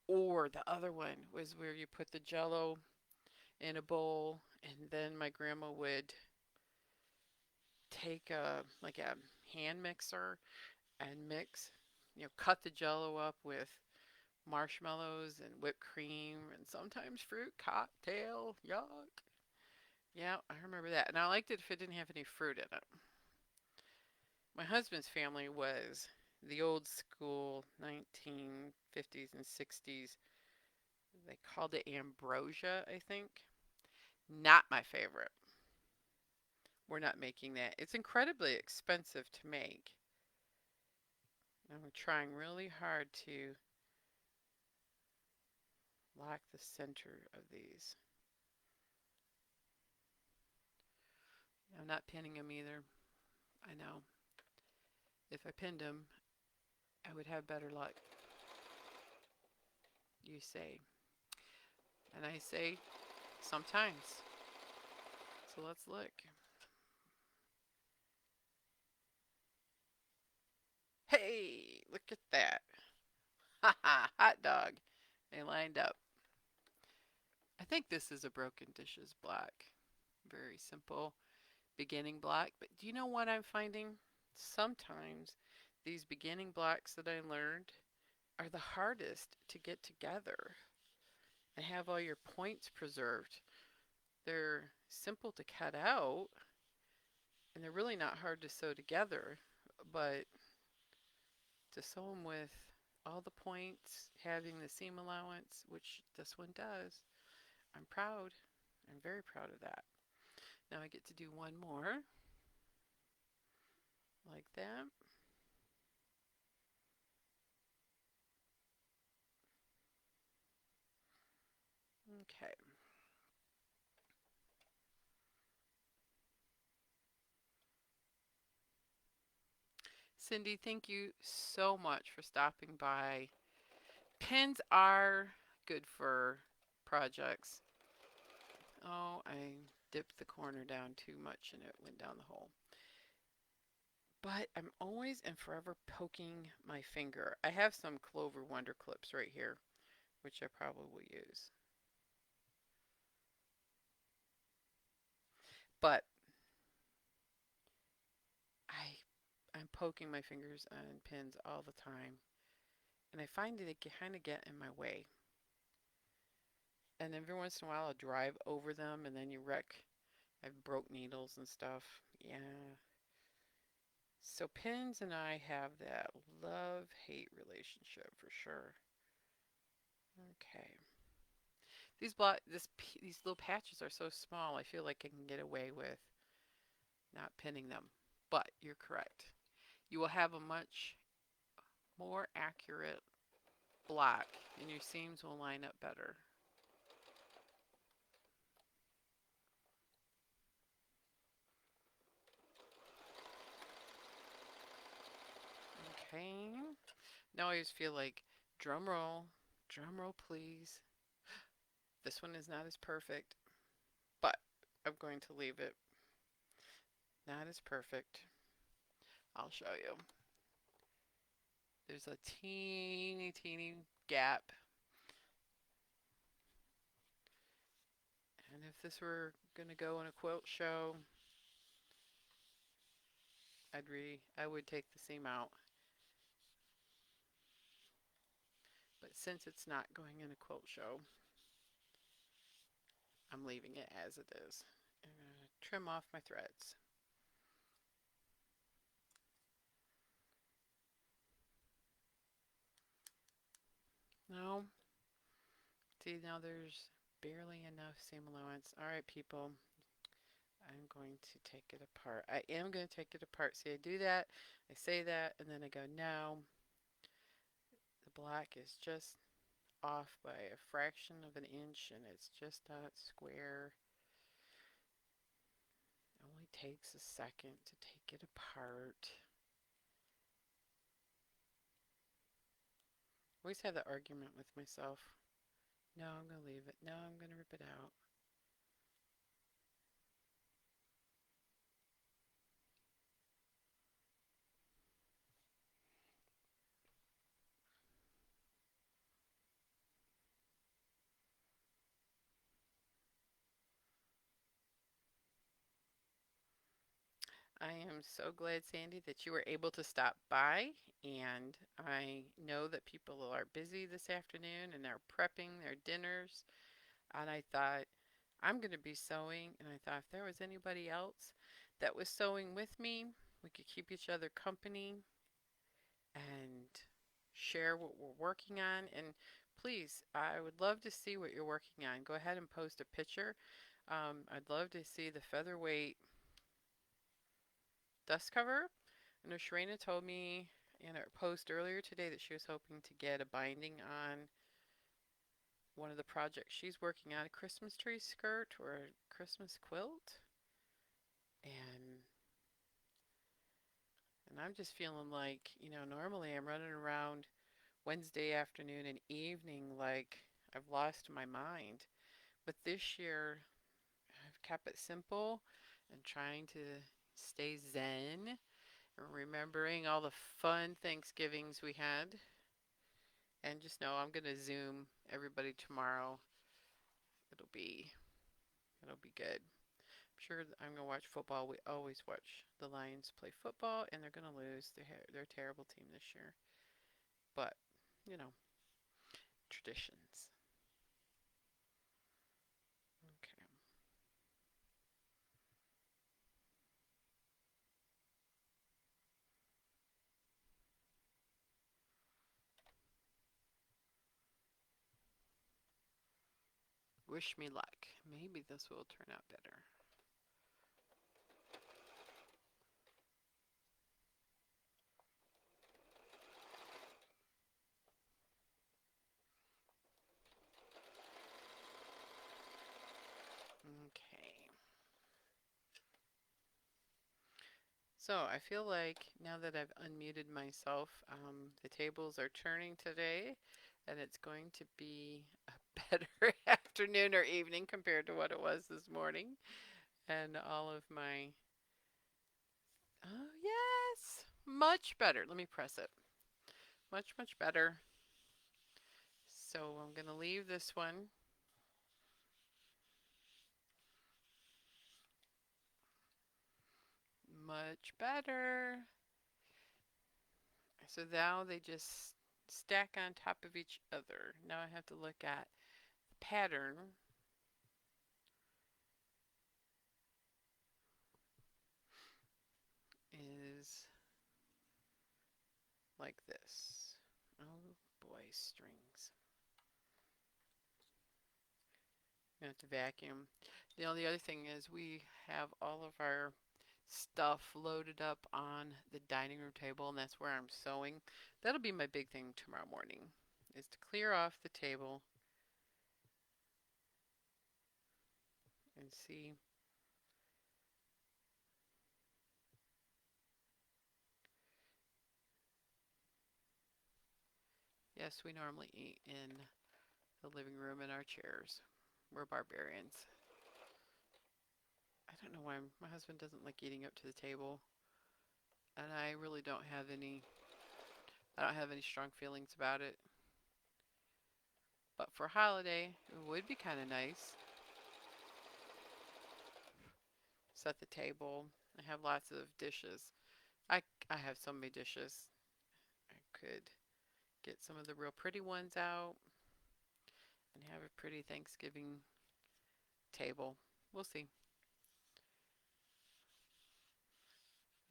Or the other one was where you put the Jello in a bowl, and then my grandma would take a hand mixer and cut the Jello up with marshmallows and whipped cream and sometimes fruit cocktail. Yuck. Yeah, I remember that. And I liked it if it didn't have any fruit in it. My husband's family was the old school 1950s and 60s. They called it ambrosia, I think. Not my favorite. We're not making that. It's incredibly expensive to make. I'm trying really hard to lock the center of these. I'm not pinning them either. I know. If I pinned them, I would have better luck, you say. And I say, sometimes. So let's look. Hey, look at that. Ha ha, hot dog. They lined up. I think this is a broken dishes block. Very simple beginning block. But do you know what I'm finding? Sometimes these beginning blocks that I learned are the hardest to get together and have all your points preserved. They're simple to cut out and they're really not hard to sew together, but to sew them with all the points, having the seam allowance, which this one does, I'm proud. I'm very proud of that. Now I get to do one more like that. Okay. Cindy, thank you so much for stopping by. Pins are good for projects. Oh, I dipped the corner down too much and it went down the hole. But I'm always and forever poking my finger. I have some Clover Wonder clips right here, which I probably will use. But I I'm poking my fingers on pins all the time, and I find that they kind of get in my way. And every once in a while, I'll drive over them, and then you wreck. I've broke needles and stuff. Yeah. So pins and I have that love-hate relationship for sure. Okay. These little patches are so small. I feel like I can get away with not pinning them. But you're correct. You will have a much more accurate block and your seams will line up better. Okay. Now I just feel like drum roll please. This one is not as perfect, but I'm going to leave it not as perfect. I'll show you. There's a teeny gap. And if this were going to go in a quilt show, I would take the seam out. But since it's not going in a quilt show, I'm leaving it as it is. I'm going to trim off my threads. No, see now there's barely enough seam allowance. All right, people, I'm going to take it apart. I am going to take it apart. See, I do that, I say that, and then I go, no, the black is just off by a fraction of an inch and it's just not square. It only takes a second to take it apart. I always have the argument with myself. No, I'm going to leave it. No, I'm going to rip it out. I am so glad, Sandy, that you were able to stop by. And I know that people are busy this afternoon and they're prepping their dinners. And I thought, I'm going to be sewing. And I thought, if there was anybody else that was sewing with me, we could keep each other company and share what we're working on. And please, I would love to see what you're working on. Go ahead and post a picture. I'd love to see the featherweight dust cover. I know Sharina told me in a post earlier today that she was hoping to get a binding on one of the projects she's working on, a Christmas tree skirt or a Christmas quilt. And I'm just feeling like, normally I'm running around Wednesday afternoon and evening like I've lost my mind. But this year I've kept it simple and trying to stay zen and remembering all the fun Thanksgivings we had. And just know I'm gonna Zoom everybody tomorrow. It'll be it'll be good. I'm sure I'm gonna watch football. We always watch the Lions play football, and they're gonna lose. They're a terrible team this year, but you know traditions. Okay. Wish me luck. Maybe this will turn out better. Okay. So I feel like now that I've unmuted myself, the tables are turning today, and it's going to be a better afternoon or evening compared to what it was this morning. And all of my, oh yes, much better. Let me press it. Much better. So I'm going to leave this one. Much better. So now they just stack on top of each other. Now I have to look at the pattern is like this. Oh boy, strings. You have to vacuum. The only other thing is we have all of our stuff loaded up on the dining room table, and that's where I'm sewing. That'll be my big thing tomorrow morning, is to clear off the table and see. Yes, we normally eat in the living room in our chairs. We're barbarians. I don't know why my husband doesn't like eating up to the table, and I really don't have any. I don't have any strong feelings about it. But for a holiday, it would be kind of nice. Set the table. I have lots of dishes. I have so many dishes. I could get some of the real pretty ones out and have a pretty Thanksgiving table. We'll see.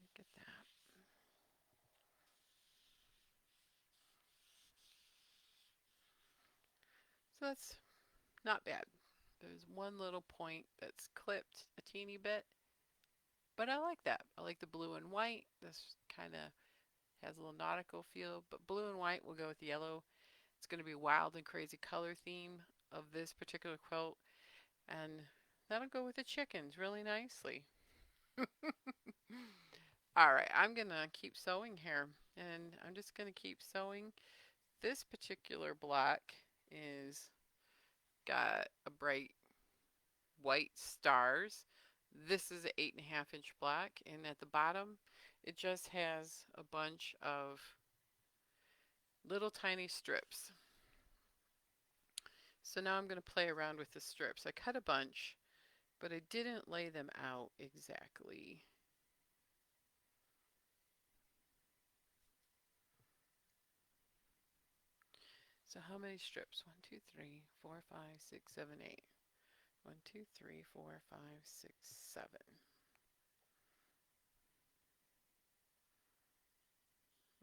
Look at that. So that's not bad. There's one little point that's clipped a teeny bit, but I like that. I like the blue and white. This kind of has a little nautical feel, but blue and white will go with yellow. It's going to be wild and crazy color theme of this particular quilt, and that'll go with the chickens really nicely. All right, I'm going to keep sewing here, and I'm just going to keep sewing. This particular block is got a bright white stars. This is an 8.5 inch block, and at the bottom, it just has a bunch of little tiny strips. So now I'm going to play around with the strips. I cut a bunch, but I didn't lay them out exactly. So how many strips? 1, 2, 3, 4, 5, 6, 7, 8. 1, 2, 3, 4, 5, 6, 7.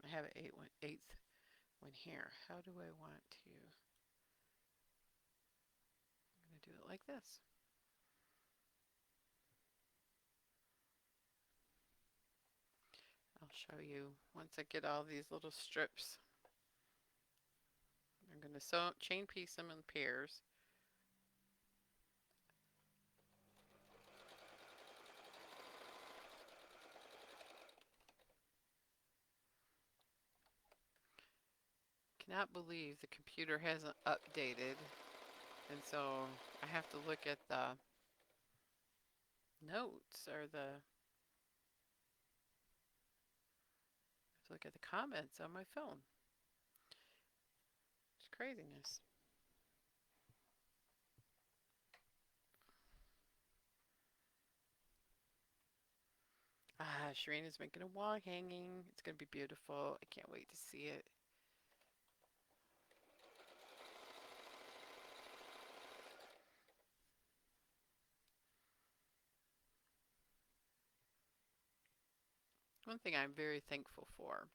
I have an eighth one here. How do I want to? I'm going to do it like this. I'll show you once I get all these little strips. I'm going to chain piece them in pairs. Cannot believe the computer hasn't updated, and so I have to look at the notes or look at the comments on my phone. It's craziness. Ah, Sharina's making a wall hanging. It's going to be beautiful. I can't wait to see it. One thing I'm very thankful for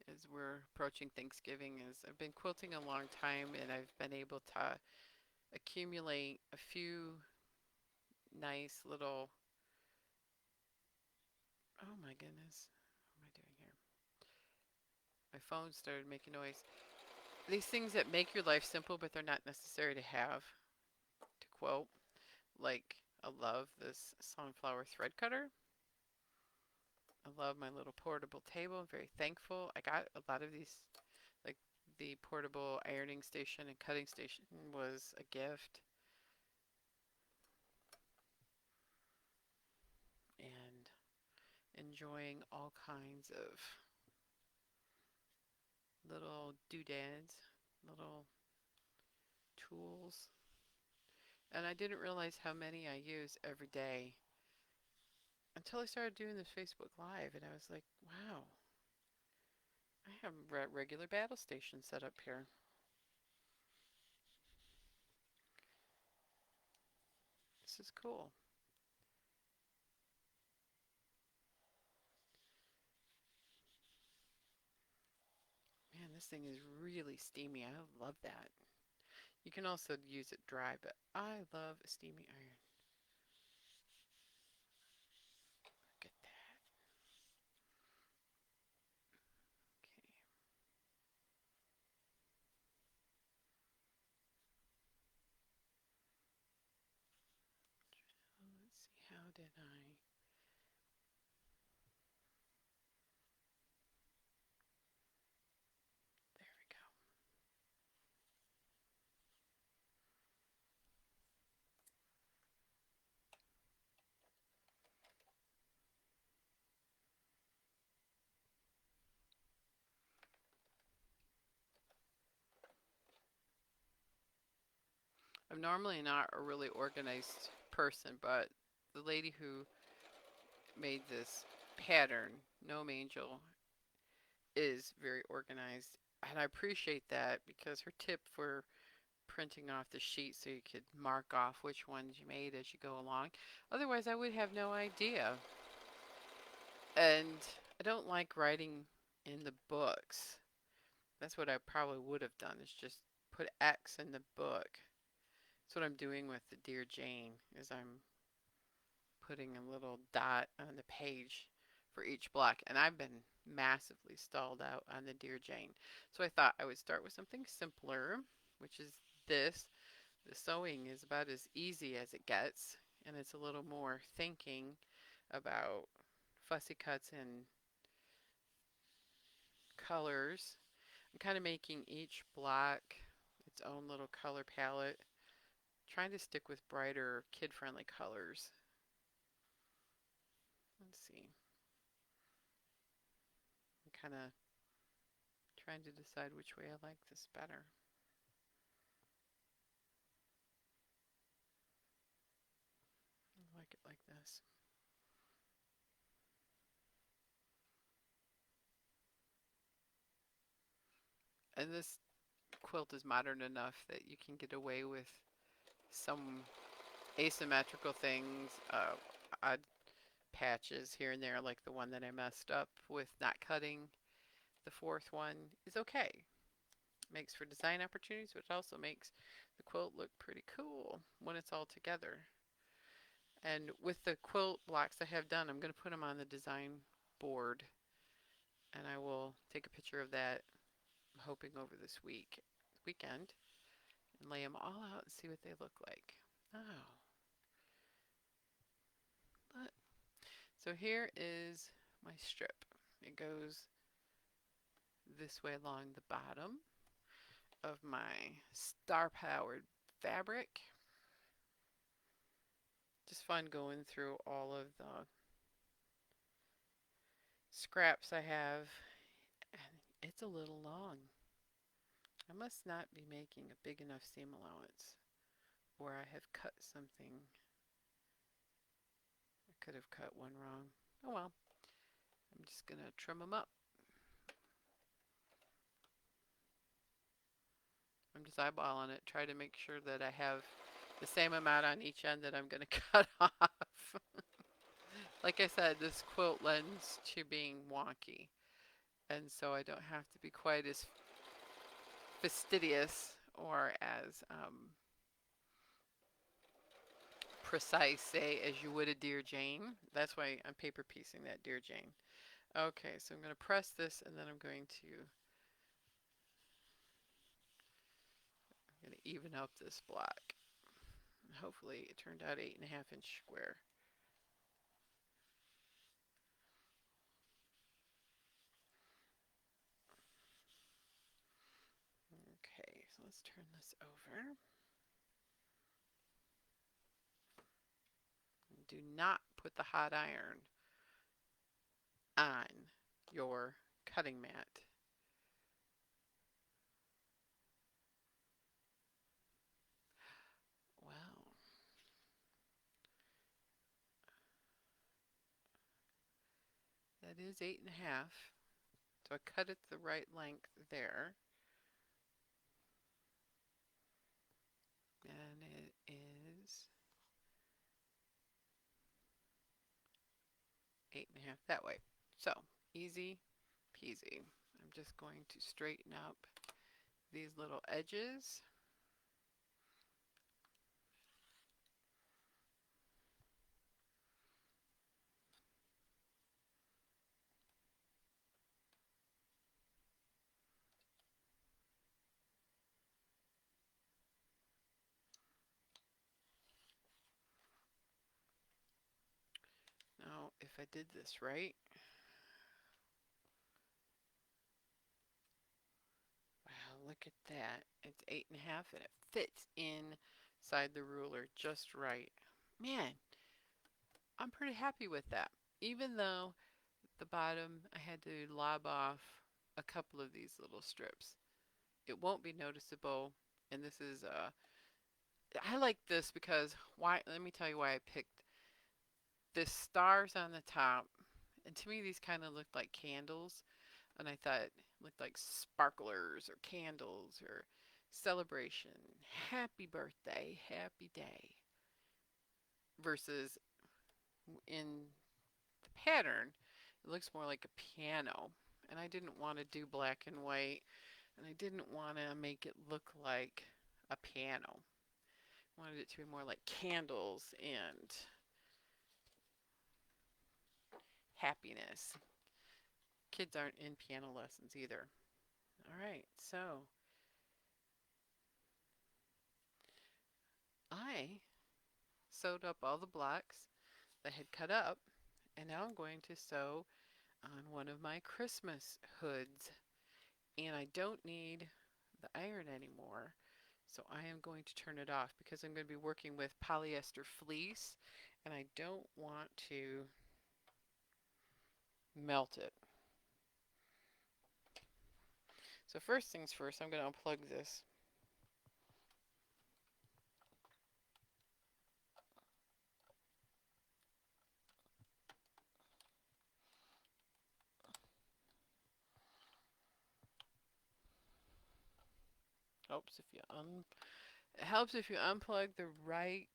as we're approaching Thanksgiving is I've been quilting a long time, and I've been able to accumulate a few nice little, oh my goodness, what am I doing here? My phone started making noise. These things that make your life simple, but they're not necessary to have to quilt. Like, I love this sunflower thread cutter. I love my little portable table. I'm very thankful. I got a lot of these, like the portable ironing station and cutting station was a gift. And enjoying all kinds of little doodads, little tools. And I didn't realize how many I use every day until I started doing this Facebook Live, and I was like, wow, I have a regular battle station set up here. This is cool. This thing is really steamy. I love that. You can also use it dry, but I love a steamy iron. Look at that. Okay. Well, let's see. How did I? There we go. I'm normally not a really organized person, but the lady who made this pattern, Gnome Angel, is very organized. And I appreciate that because her tip for printing off the sheet so you could mark off which ones you made as you go along. Otherwise, I would have no idea. And I don't like writing in the books. That's what I probably would have done is just put X in the book. That's what I'm doing with the Dear Jane is I'm putting a little dot on the page for each block. And I've been massively stalled out on the Dear Jane. So I thought I would start with something simpler, which is this. The sewing is about as easy as it gets, and it's a little more thinking about fussy cuts and colors. I'm kind of making each block its own little color palette, trying to stick with brighter kid-friendly colors. Let's see. I'm kind of trying to decide which way I like this better. I like it like this. And this quilt is modern enough that you can get away with some asymmetrical things, odd patches here and there, like the one that I messed up with not cutting the fourth one is okay. Makes for design opportunities, but it also makes the quilt look pretty cool when it's all together. And with the quilt blocks I have done, I'm going to put them on the design board, and I will take a picture of that, I'm hoping over this weekend, and lay them all out and see what they look like. Oh, look. So here is my strip. It goes this way along the bottom of my star powered fabric. Just fun going through all of the scraps I have. And it's a little long. I must not be making a big enough seam allowance, or I have cut something. I could have cut one wrong. Oh well, I'm just going to trim them up. I'm just eyeballing it, try to make sure that I have the same amount on each end that I'm going to cut off. Like I said, this quilt lends to being wonky, and so I don't have to be quite as fastidious or as precise, say, as you would a Dear Jane. That's why I'm paper piecing that Dear Jane. Okay, so I'm going to press this, and then I'm going to even up this block. Hopefully it turned out 8.5-inch square. Okay, so let's turn this over. Do not put the hot iron on your cutting mat. Well, that is 8.5. So I cut it the right length there. And it is 8.5 that way. So easy peasy. I'm just going to straighten up these little edges. Now, if I did this right, wow, look at that. It's 8.5 and it fits inside the ruler just right. Man, I'm pretty happy with that. Even though the bottom, I had to lob off a couple of these little strips. It won't be noticeable, and this is I like this because why? Let me tell you why I picked this stars on the top, and to me these kind of looked like candles, and I thought it looked like sparklers or candles or celebration, happy birthday, happy day, versus in the pattern it looks more like a piano, and I didn't want to do black and white, and I didn't want to make it look like a piano. I wanted it to be more like candles and happiness. Kids aren't in piano lessons either. All right, so I sewed up all the blocks that I had cut up, and now I'm going to sew on one of my Christmas hoods. And I don't need the iron anymore, so I am going to turn it off because I'm going to be working with polyester fleece, and I don't want to melt it. So first things first, I'm going to unplug this. Oops, if you it helps if you unplug the right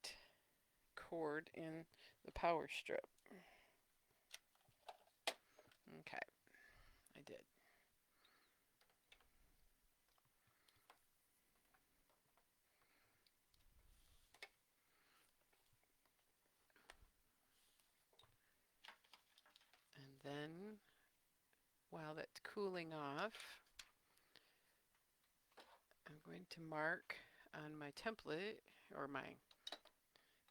cord in the power strip. Okay, I did. And then while that's cooling off, I'm going to mark on my template or my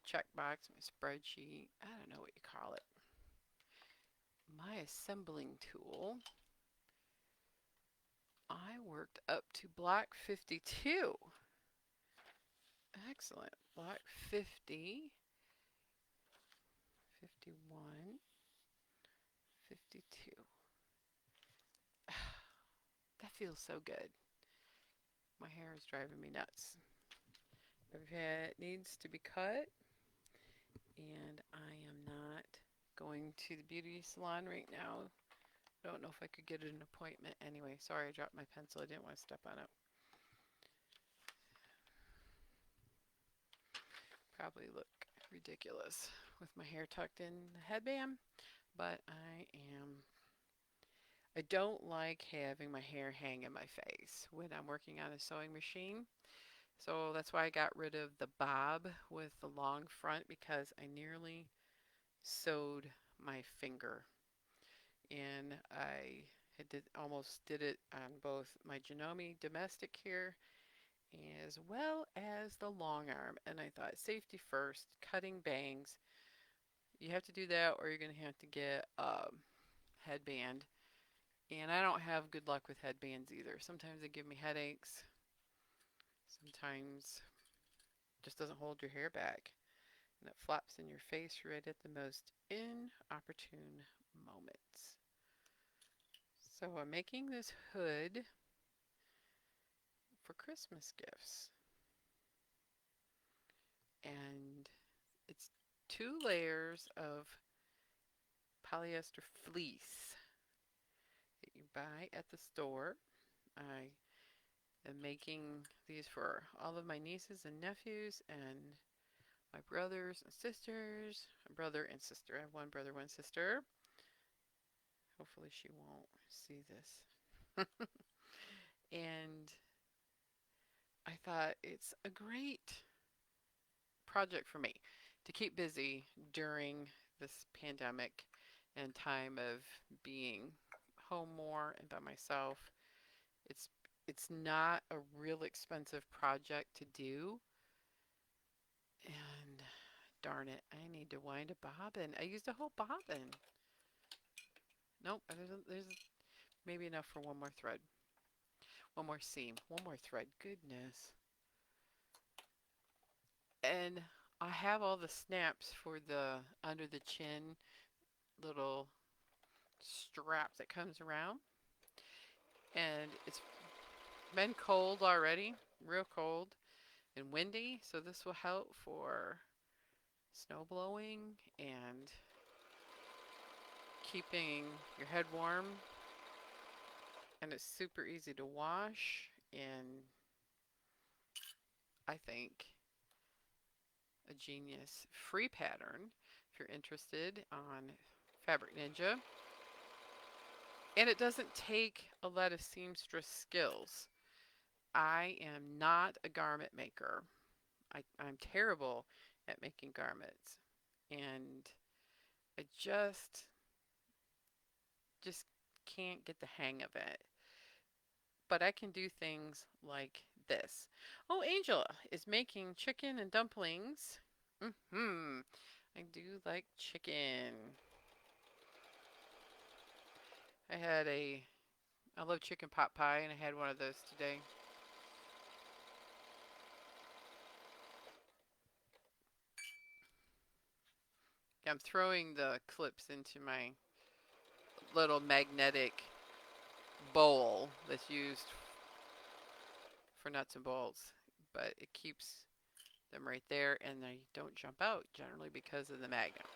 checkbox, my spreadsheet, I don't know what you call it, my assembling tool. I worked up to block 52. Excellent. Block 50, 51, 52. That feels so good. My hair is driving me nuts. It needs to be cut, and I am not going to the beauty salon right now. Don't know if I could get an appointment. Anyway, sorry I dropped my pencil. I didn't want to step on it. Probably look ridiculous with my hair tucked in the headband, but I don't like having my hair hang in my face when I'm working on a sewing machine. So that's why I got rid of the bob with the long front, because I nearly sewed my finger. And I almost did it on both my Janome domestic here as well as the long arm. And I thought safety first, cutting bangs. You have to do that or you're going to have to get a headband. And I don't have good luck with headbands either. Sometimes they give me headaches. Sometimes it just doesn't hold your hair back. And it flops in your face right at the most inopportune moments. So I'm making this hood for Christmas gifts. And it's 2 layers of polyester fleece that you buy at the store. I am making these for all of my nieces and nephews and my brothers and sisters. A brother and sister. I have one brother, one sister. Hopefully she won't see this. And I thought it's a great project for me to keep busy during this pandemic and time of being home more and by myself. It's it's not a real expensive project to do. And darn it, I need to wind a bobbin. I used a whole bobbin. Nope, there's maybe enough for one more thread. One more seam, one more thread. Goodness. And I have all the snaps for the under the chin little strap that comes around. And it's been cold already, real cold and windy, so this will help for snow blowing and keeping your head warm. And it's super easy to wash, and I think a genius free pattern if you're interested on Fabric Ninja. And it doesn't take a lot of seamstress skills. I am not a garment maker. I'm terrible at making garments. And I just can't get the hang of it. But I can do things like this. Oh, Angela is making chicken and dumplings. Mm-hmm. I do like chicken. I had a I love chicken pot pie, and I had one of those today. I'm throwing the clips into my little magnetic bowl that's used for nuts and bolts, but it keeps them right there and they don't jump out generally because of the magnet.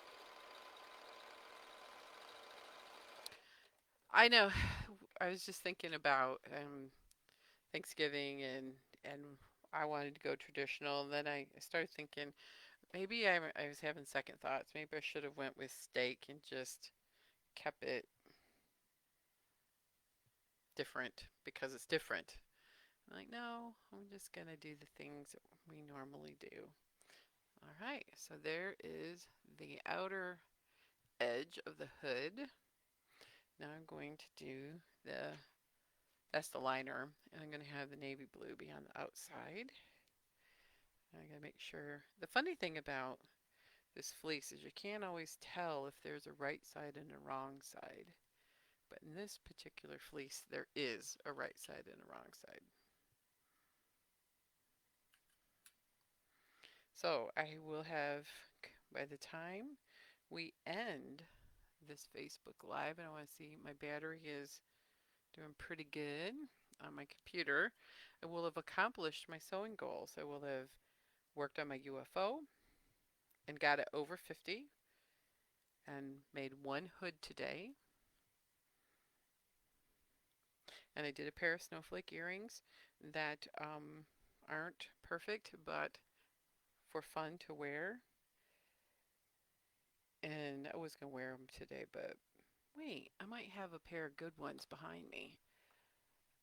I know. I was just thinking about Thanksgiving and I wanted to go traditional, and then I started thinking maybe I was having second thoughts. Maybe I should have went with steak and just kept it different because it's different. I'm like, no, I'm just gonna do the things that we normally do. All right, so there is the outer edge of the hood. Now I'm going to do the, that's the liner, and I'm going to have the navy blue be on the outside. And I got to make sure, the funny thing about this fleece is you can't always tell if there's a right side and a wrong side. But in this particular fleece, there is a right side and a wrong side. So I will have, by the time we end this Facebook Live, and I want to see my battery is doing pretty good on my computer, I will have accomplished my sewing goals. I will have worked on my UFO and got it over 50 and made one hood today. And I did a pair of snowflake earrings that aren't perfect, but for fun to wear. And I was going to wear them today, but wait, I might have a pair of good ones behind me.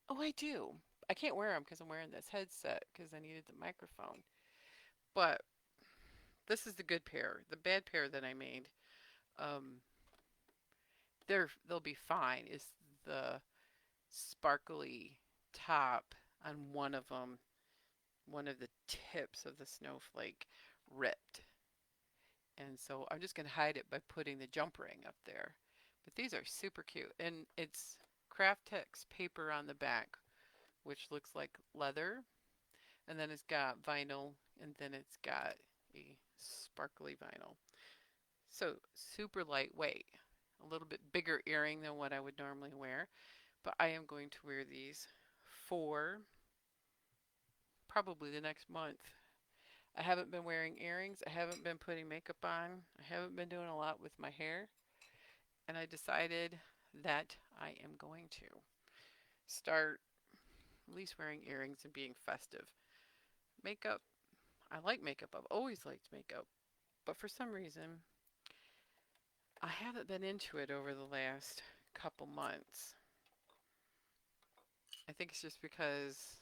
Oh, I do. I can't wear them because I'm wearing this headset because I needed the microphone. But this is the good pair. The bad pair that I made, um, they'll be fine. Is the sparkly top on one of them, one of the tips of the snowflake ripped. And so I'm just going to hide it by putting the jump ring up there. But these are super cute. And it's Craftex paper on the back, which looks like leather. And then it's got vinyl, and then it's got a sparkly vinyl. So super lightweight. A little bit bigger earring than what I would normally wear. But I am going to wear these for probably the next month. I haven't been wearing earrings. I haven't been putting makeup on. I haven't been doing a lot with my hair. And I decided that I am going to start at least wearing earrings and being festive. Makeup, I like makeup. I've always liked makeup. But for some reason, I haven't been into it over the last couple months. I think it's just because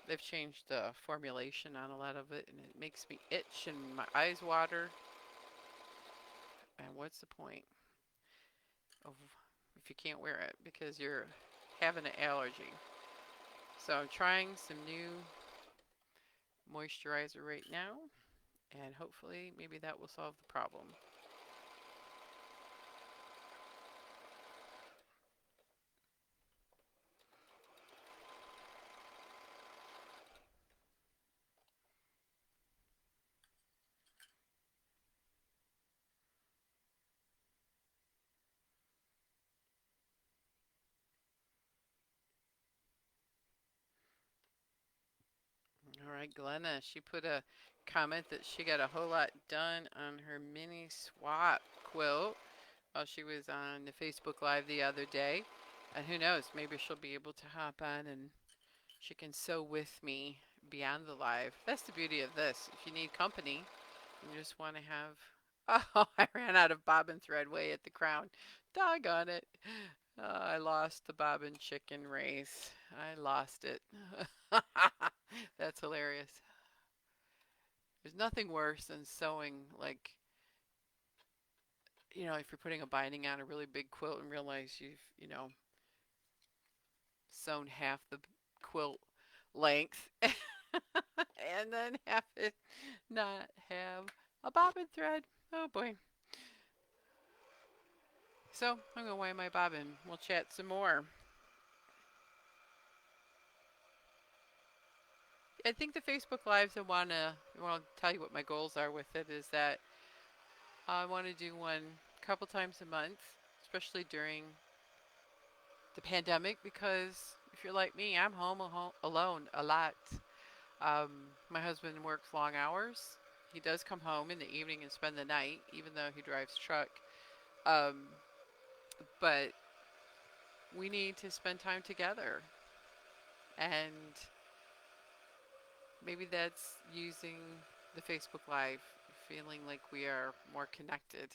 they've changed the formulation on a lot of it, and it makes me itch and my eyes water. And what's the point of if you can't wear it because you're having an allergy? So I'm trying some new moisturizer right now, and hopefully maybe that will solve the problem. All right, Glenna, she put a comment that she got a whole lot done on her mini swap quilt while she was on the Facebook Live the other day. And who knows, maybe she'll be able to hop on and she can sew with me beyond the live. That's the beauty of this. If you need company, you just want to have. Oh, I ran out of bobbin thread way at the crown. Doggone it. I lost the bobbin chicken race. I lost it. That's hilarious. There's nothing worse than sewing, like, if you're putting a binding on a really big quilt and realize you've sewn half the quilt length and then have it not have a bobbin thread. Oh boy. So I'm gonna wind my bobbin. We'll chat some more. I think the Facebook Lives I wanna tell you what my goals are with it is that I want to do one a couple times a month, especially during the pandemic because if you're like me, I'm home alone a lot. My husband works long hours. He does come home in the evening and spend the night, even though he drives truck. Um, but we need to spend time together. And maybe that's using the Facebook Live, feeling like we are more connected,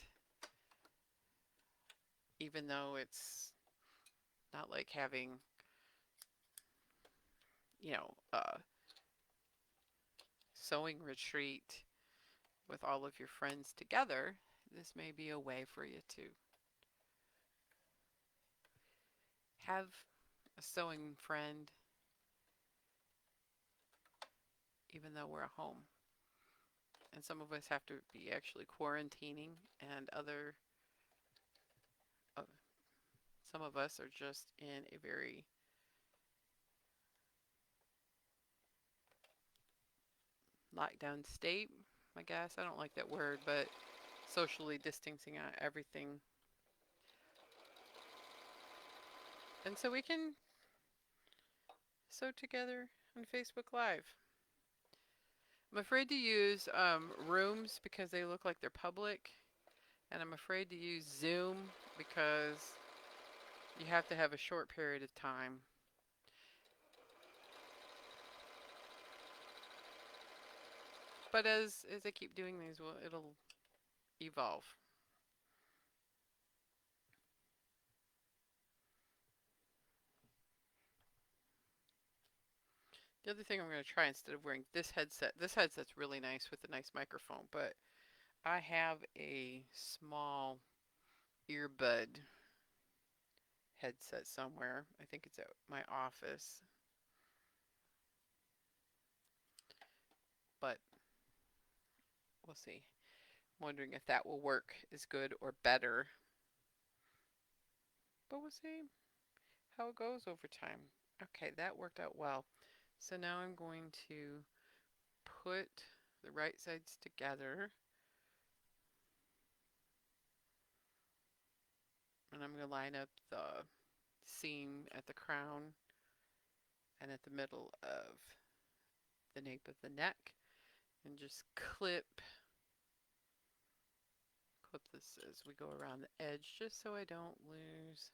even though it's not like having, a sewing retreat with all of your friends together. This may be a way for you to have a sewing friend, even though we're at home. And some of us have to be actually quarantining, and uh, some of us are just in a very lockdown state. I guess I don't like that word, but socially distancing out everything, and so we can sew together on Facebook Live. I'm afraid to use rooms because they look like they're public, and I'm afraid to use Zoom because you have to have a short period of time. But as I keep doing these, well, it'll evolve. The other thing I'm going to try instead of wearing this headset's really nice with a nice microphone, but I have a small earbud headset somewhere. I think it's at my office, but we'll see. I'm wondering if that will work as good or better, but we'll see how it goes over time. Okay, that worked out well. So now I'm going to put the right sides together, and I'm going to line up the seam at the crown and at the middle of the nape of the neck, and just clip this as we go around the edge just so I don't lose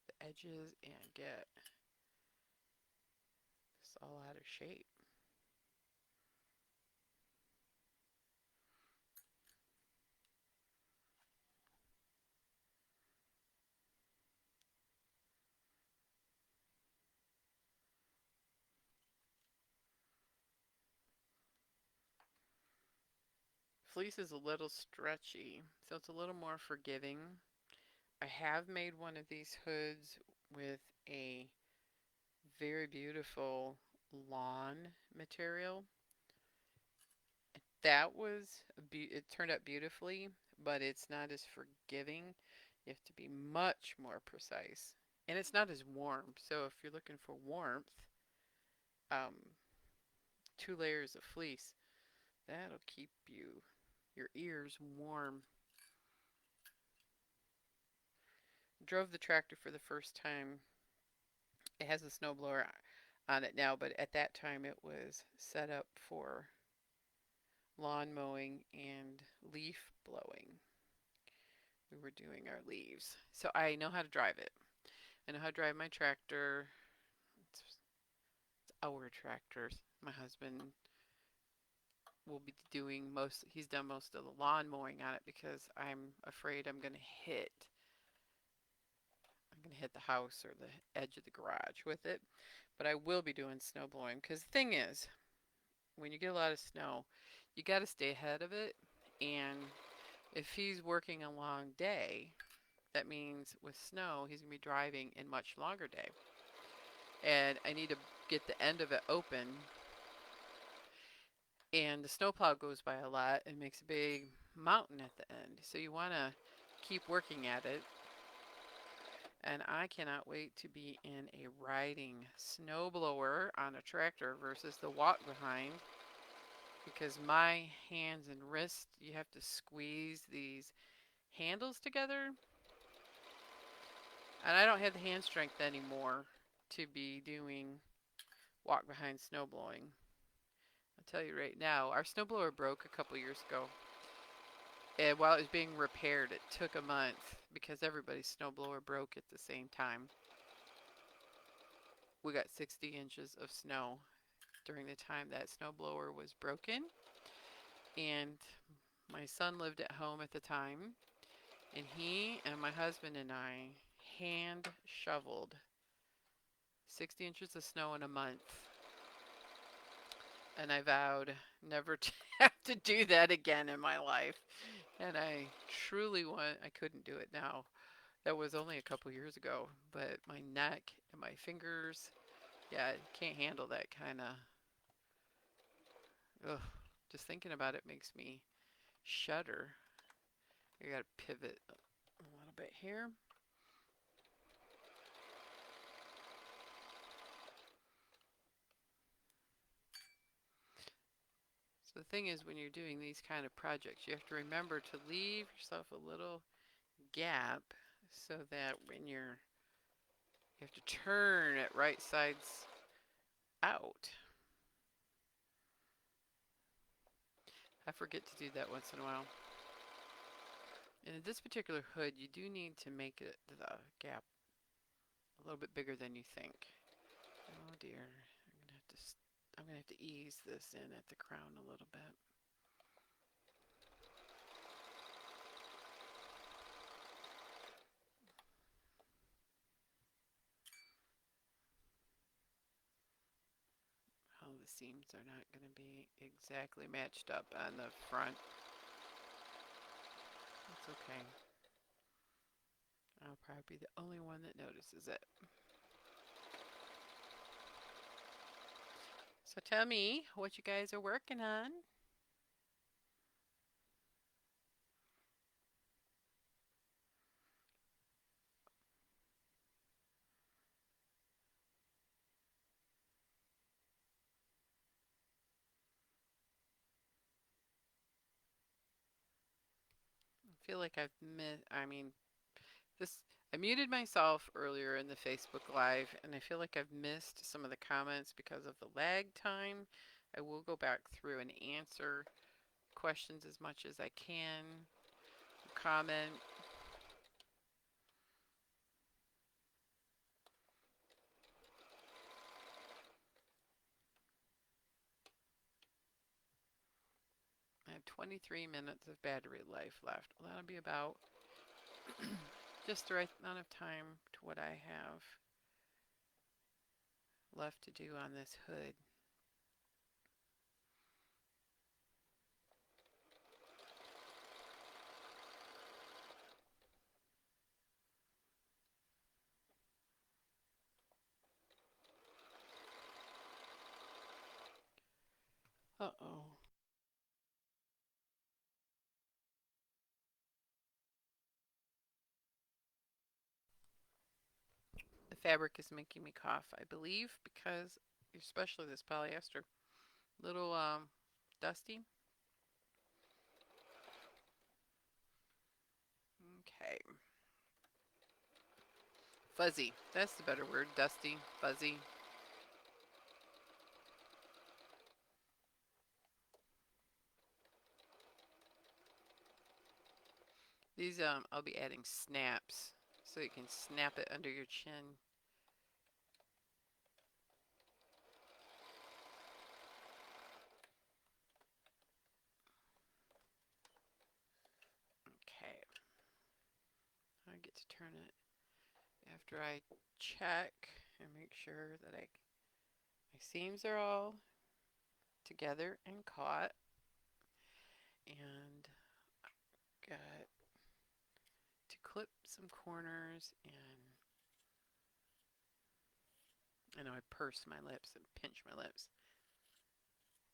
the edges and get this all out of shape. Fleece is a little stretchy, so it's a little more forgiving. I have made one of these hoods with a very beautiful lawn material. That was, it turned out beautifully, but it's not as forgiving. You have to be much more precise. And it's not as warm. So if you're looking for warmth, um, 2 layers of fleece, that'll keep your ears warm. Drove the tractor for the first time. It has a snowblower on it now, but at that time it was set up for lawn mowing and leaf blowing. We were doing our leaves. So I know how to drive it. I know how to drive my tractor. It's our tractors. My husband will be doing he's done most of the lawn mowing on it because I'm afraid I'm going to hit the house or the edge of the garage with it. But I will be doing snow blowing because the thing is, when you get a lot of snow, you got to stay ahead of it. And if he's working a long day, that means with snow, he's going to be driving a much longer day. And I need to get the end of it open. And the snowplow goes by a lot and makes a big mountain at the end. So you want to keep working at it. And I cannot wait to be in a riding snowblower on a tractor versus the walk behind, because my hands and wrists, you have to squeeze these handles together. And I don't have the hand strength anymore to be doing walk behind snowblowing. I'll tell you right now, our snowblower broke a couple years ago. And while it was being repaired, it took a month because everybody's snowblower broke at the same time. We got 60 inches of snow during the time that snowblower was broken. And my son lived at home at the time. And he and my husband and I hand shoveled 60 inches of snow in a month. And I vowed never to have to do that again in my life. And I truly I couldn't do it now. That was only a couple years ago, but my neck and my fingers, yeah, I can't handle that kind of, just thinking about it makes me shudder. I gotta pivot a little bit here. So the thing is, when you're doing these kind of projects, you have to remember to leave yourself a little gap so that when you have to turn it right sides out. I forget to do that once in a while. And in this particular hood, you do need to make the gap a little bit bigger than you think. Oh dear, I'm gonna have to ease this in at the crown a little bit. Oh, the seams are not going to be exactly matched up on the front. That's okay. I'll probably be the only one that notices it. So tell me what you guys are working on. I feel like I've missed, this, I muted myself earlier in the Facebook Live, and I feel like I've missed some of the comments because of the lag time. I will go back through and answer questions as much as I can. Comment. I have 23 minutes of battery life left. Well, that'll be about just the right amount of time to what I have left to do on this hood. Uh-oh. The fabric is making me cough, I believe, because especially this polyester, little dusty. Okay. Fuzzy. That's the better word. Dusty, fuzzy. These I'll be adding snaps so you can snap it under your chin. Okay. I get to turn it after I check and make sure that my seams are all together and caught, and got to clip some corners, and I know I purse my lips and pinch my lips,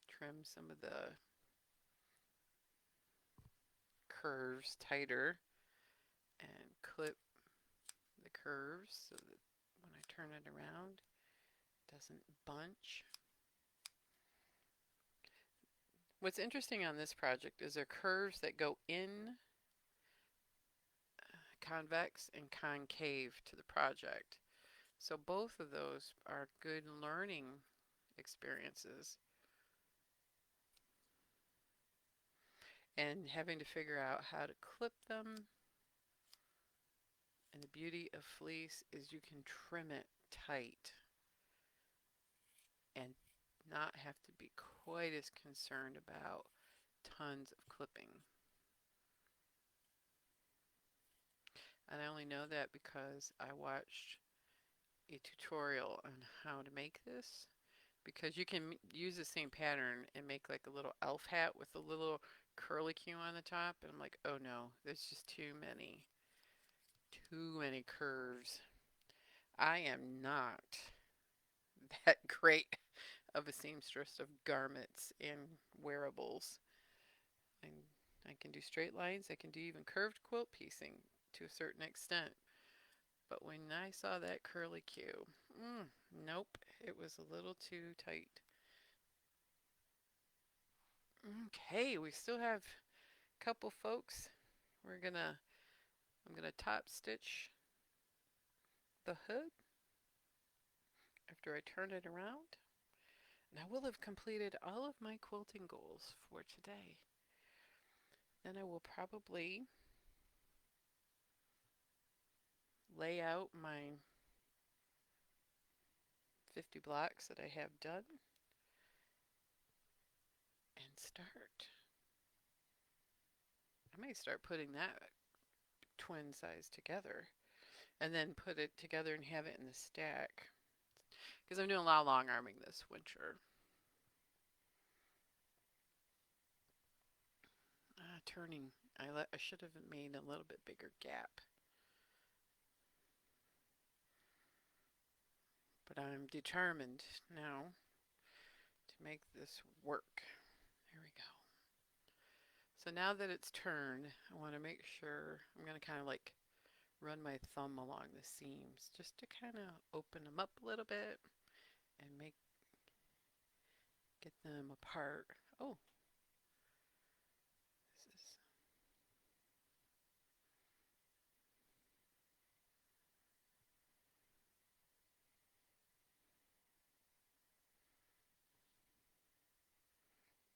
trim some of the curves tighter, and clip the curves so that when I turn it around it doesn't bunch. What's interesting on this project is there are curves that go in convex and concave to the project. So both of those are good learning experiences. And having to figure out how to clip them. And the beauty of fleece is you can trim it tight and not have to be quite as concerned about tons of clipping. And I only know that because I watched a tutorial on how to make this, because you can use the same pattern and make like a little elf hat with a little curlicue on the top, and I'm like, oh no, there's just too many curves. I am not that great of a seamstress of garments and wearables. I, I can do straight lines, I can do even curved quilt piecing to a certain extent. But when I saw that curlicue, nope, it was a little too tight. Okay, we still have a couple folks. I'm gonna top stitch the hood after I turn it around. And I will have completed all of my quilting goals for today. Then I will probably lay out my 50 blocks that I have done and start. I may start putting that twin size together and then put it together and have it in the stack, because I'm doing a lot of long arming this winter. Turning, I should have made a little bit bigger gap, but I'm determined now to make this work. There we go. So now that it's turned, I want to make sure I'm going to kind of like run my thumb along the seams just to kind of open them up a little bit and get them apart. Oh, this is,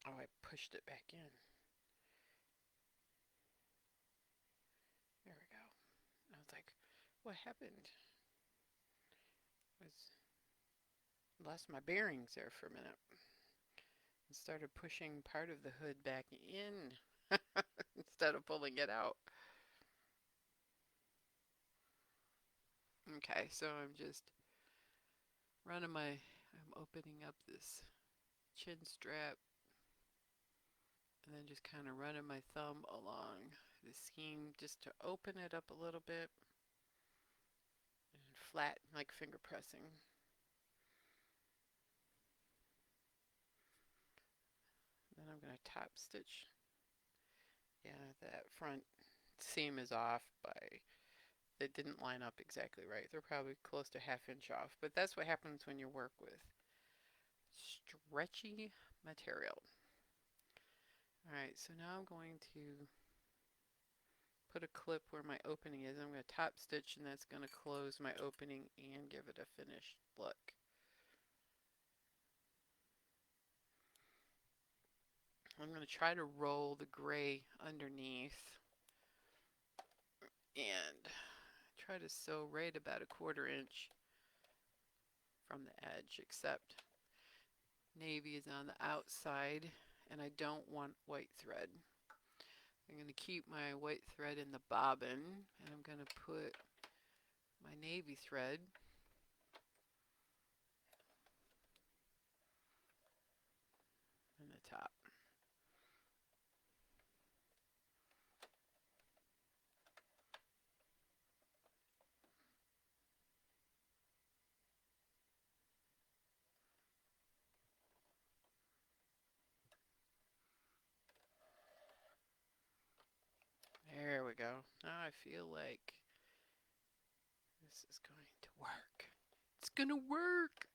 oh, I pushed it back in. There we go. I was like, what happened? I lost my bearings there for a minute and started pushing part of the hood back in instead of pulling it out. Okay, so I'm opening up this chin strap and then just kind of running my thumb along the seam just to open it up a little bit and flat, like finger pressing. Then I'm going to top stitch. Yeah, that front seam is off by, it didn't line up exactly right. They're probably close to ½ inch off, but that's what happens when you work with stretchy material. Alright, so now I'm going to put a clip where my opening is. I'm going to top stitch, and that's going to close my opening and give it a finished look. I'm going to try to roll the gray underneath and try to sew right about a ½ inch from the edge, except navy is on the outside and I don't want white thread. I'm going to keep my white thread in the bobbin, and I'm going to put my navy thread in the top. There we go. Now I feel like this is going to work. It's going to work!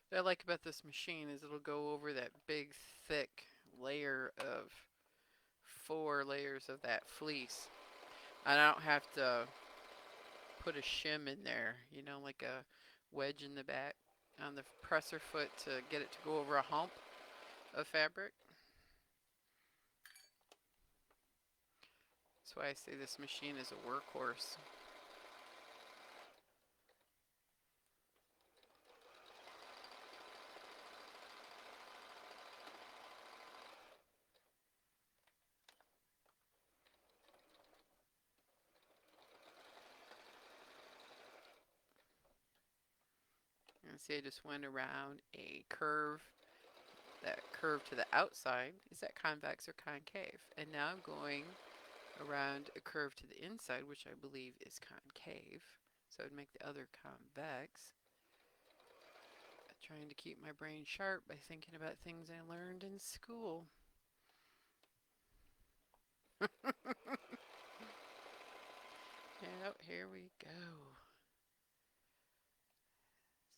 What I like about this machine is it'll go over that big, thick layer of 4 layers of that fleece. I don't have to put a shim in there, you know, like a wedge in the back on the presser foot to get it to go over a hump of fabric. That's why I say this machine is a workhorse. And see, I just went around a curve. That curve to the outside, is that convex or concave? And now I'm going around a curve to the inside, which I believe is concave. So I'd make the other convex. Trying to keep my brain sharp by thinking about things I learned in school. Yep, here we go.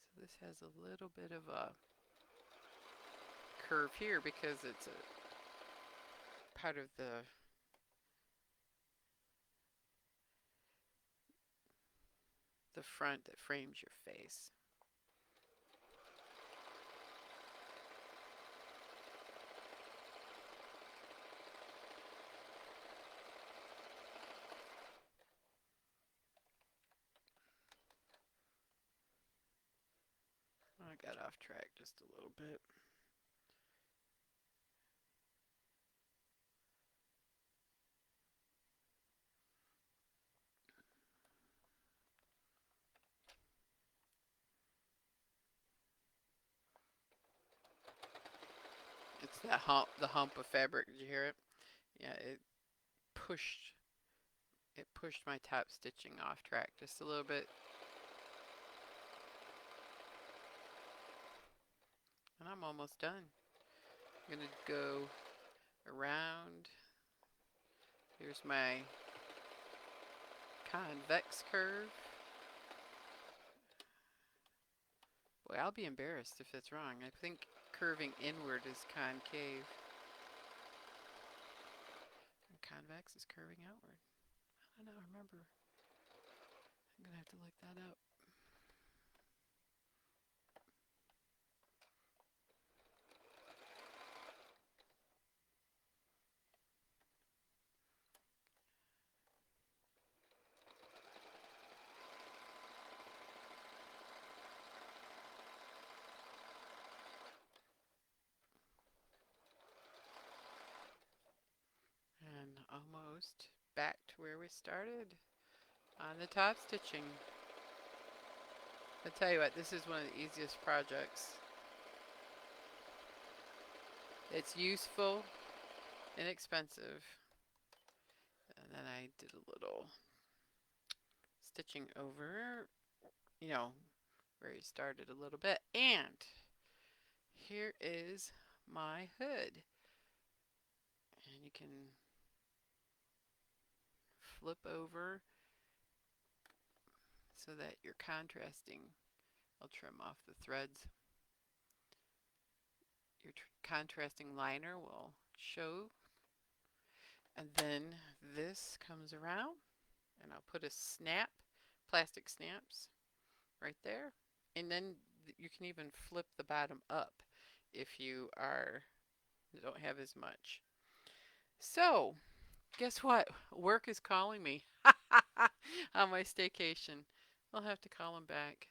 So this has a little bit of a curve here because it's a part of the front that frames your face. I got off track just a little bit. It's that hump, the hump of fabric. Did you hear it? Yeah, pushed it pushed my top stitching off track just a little bit. And I'm almost done. I'm going to go around. Here's my convex curve. Boy, I'll be embarrassed if it's wrong. I think curving inward is concave. And convex is curving outward. I don't remember. I'm going to have to look that up. And almost back to where we started on the top stitching. I'll tell you what, this is one of the easiest projects. It's useful, inexpensive, and then I did a little stitching over, you know, where you started a little bit. And here is my hood. And you can flip over so that you're contrasting. I'll trim off the threads. Your contrasting liner will show. And then this comes around and I'll put a snap, plastic snaps right there. And then you can even flip the bottom up if you don't have as much. So, guess what? Work is calling me on my staycation. I'll have to call him back.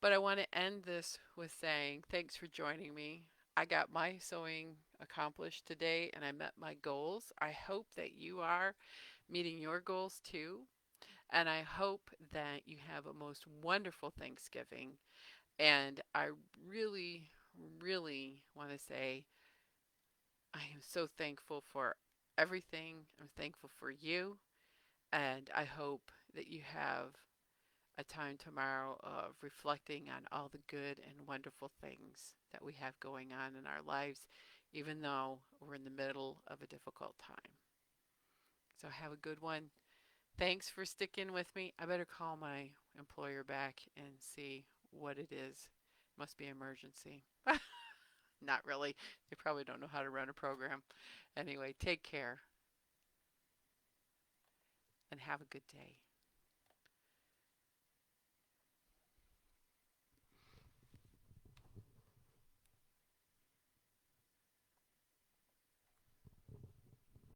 But I want to end this with saying thanks for joining me. I got my sewing accomplished today and I met my goals. I hope that you are meeting your goals too. And I hope that you have a most wonderful Thanksgiving. And I really, really want to say I am so thankful for everything. I'm thankful for you. And I hope that you have a time tomorrow of reflecting on all the good and wonderful things that we have going on in our lives, even though we're in the middle of a difficult time. So have a good one. Thanks for sticking with me. I better call my employer back and see what it is. Must be emergency. Not really. They probably don't know how to run a program. Anyway, take care and have a good day.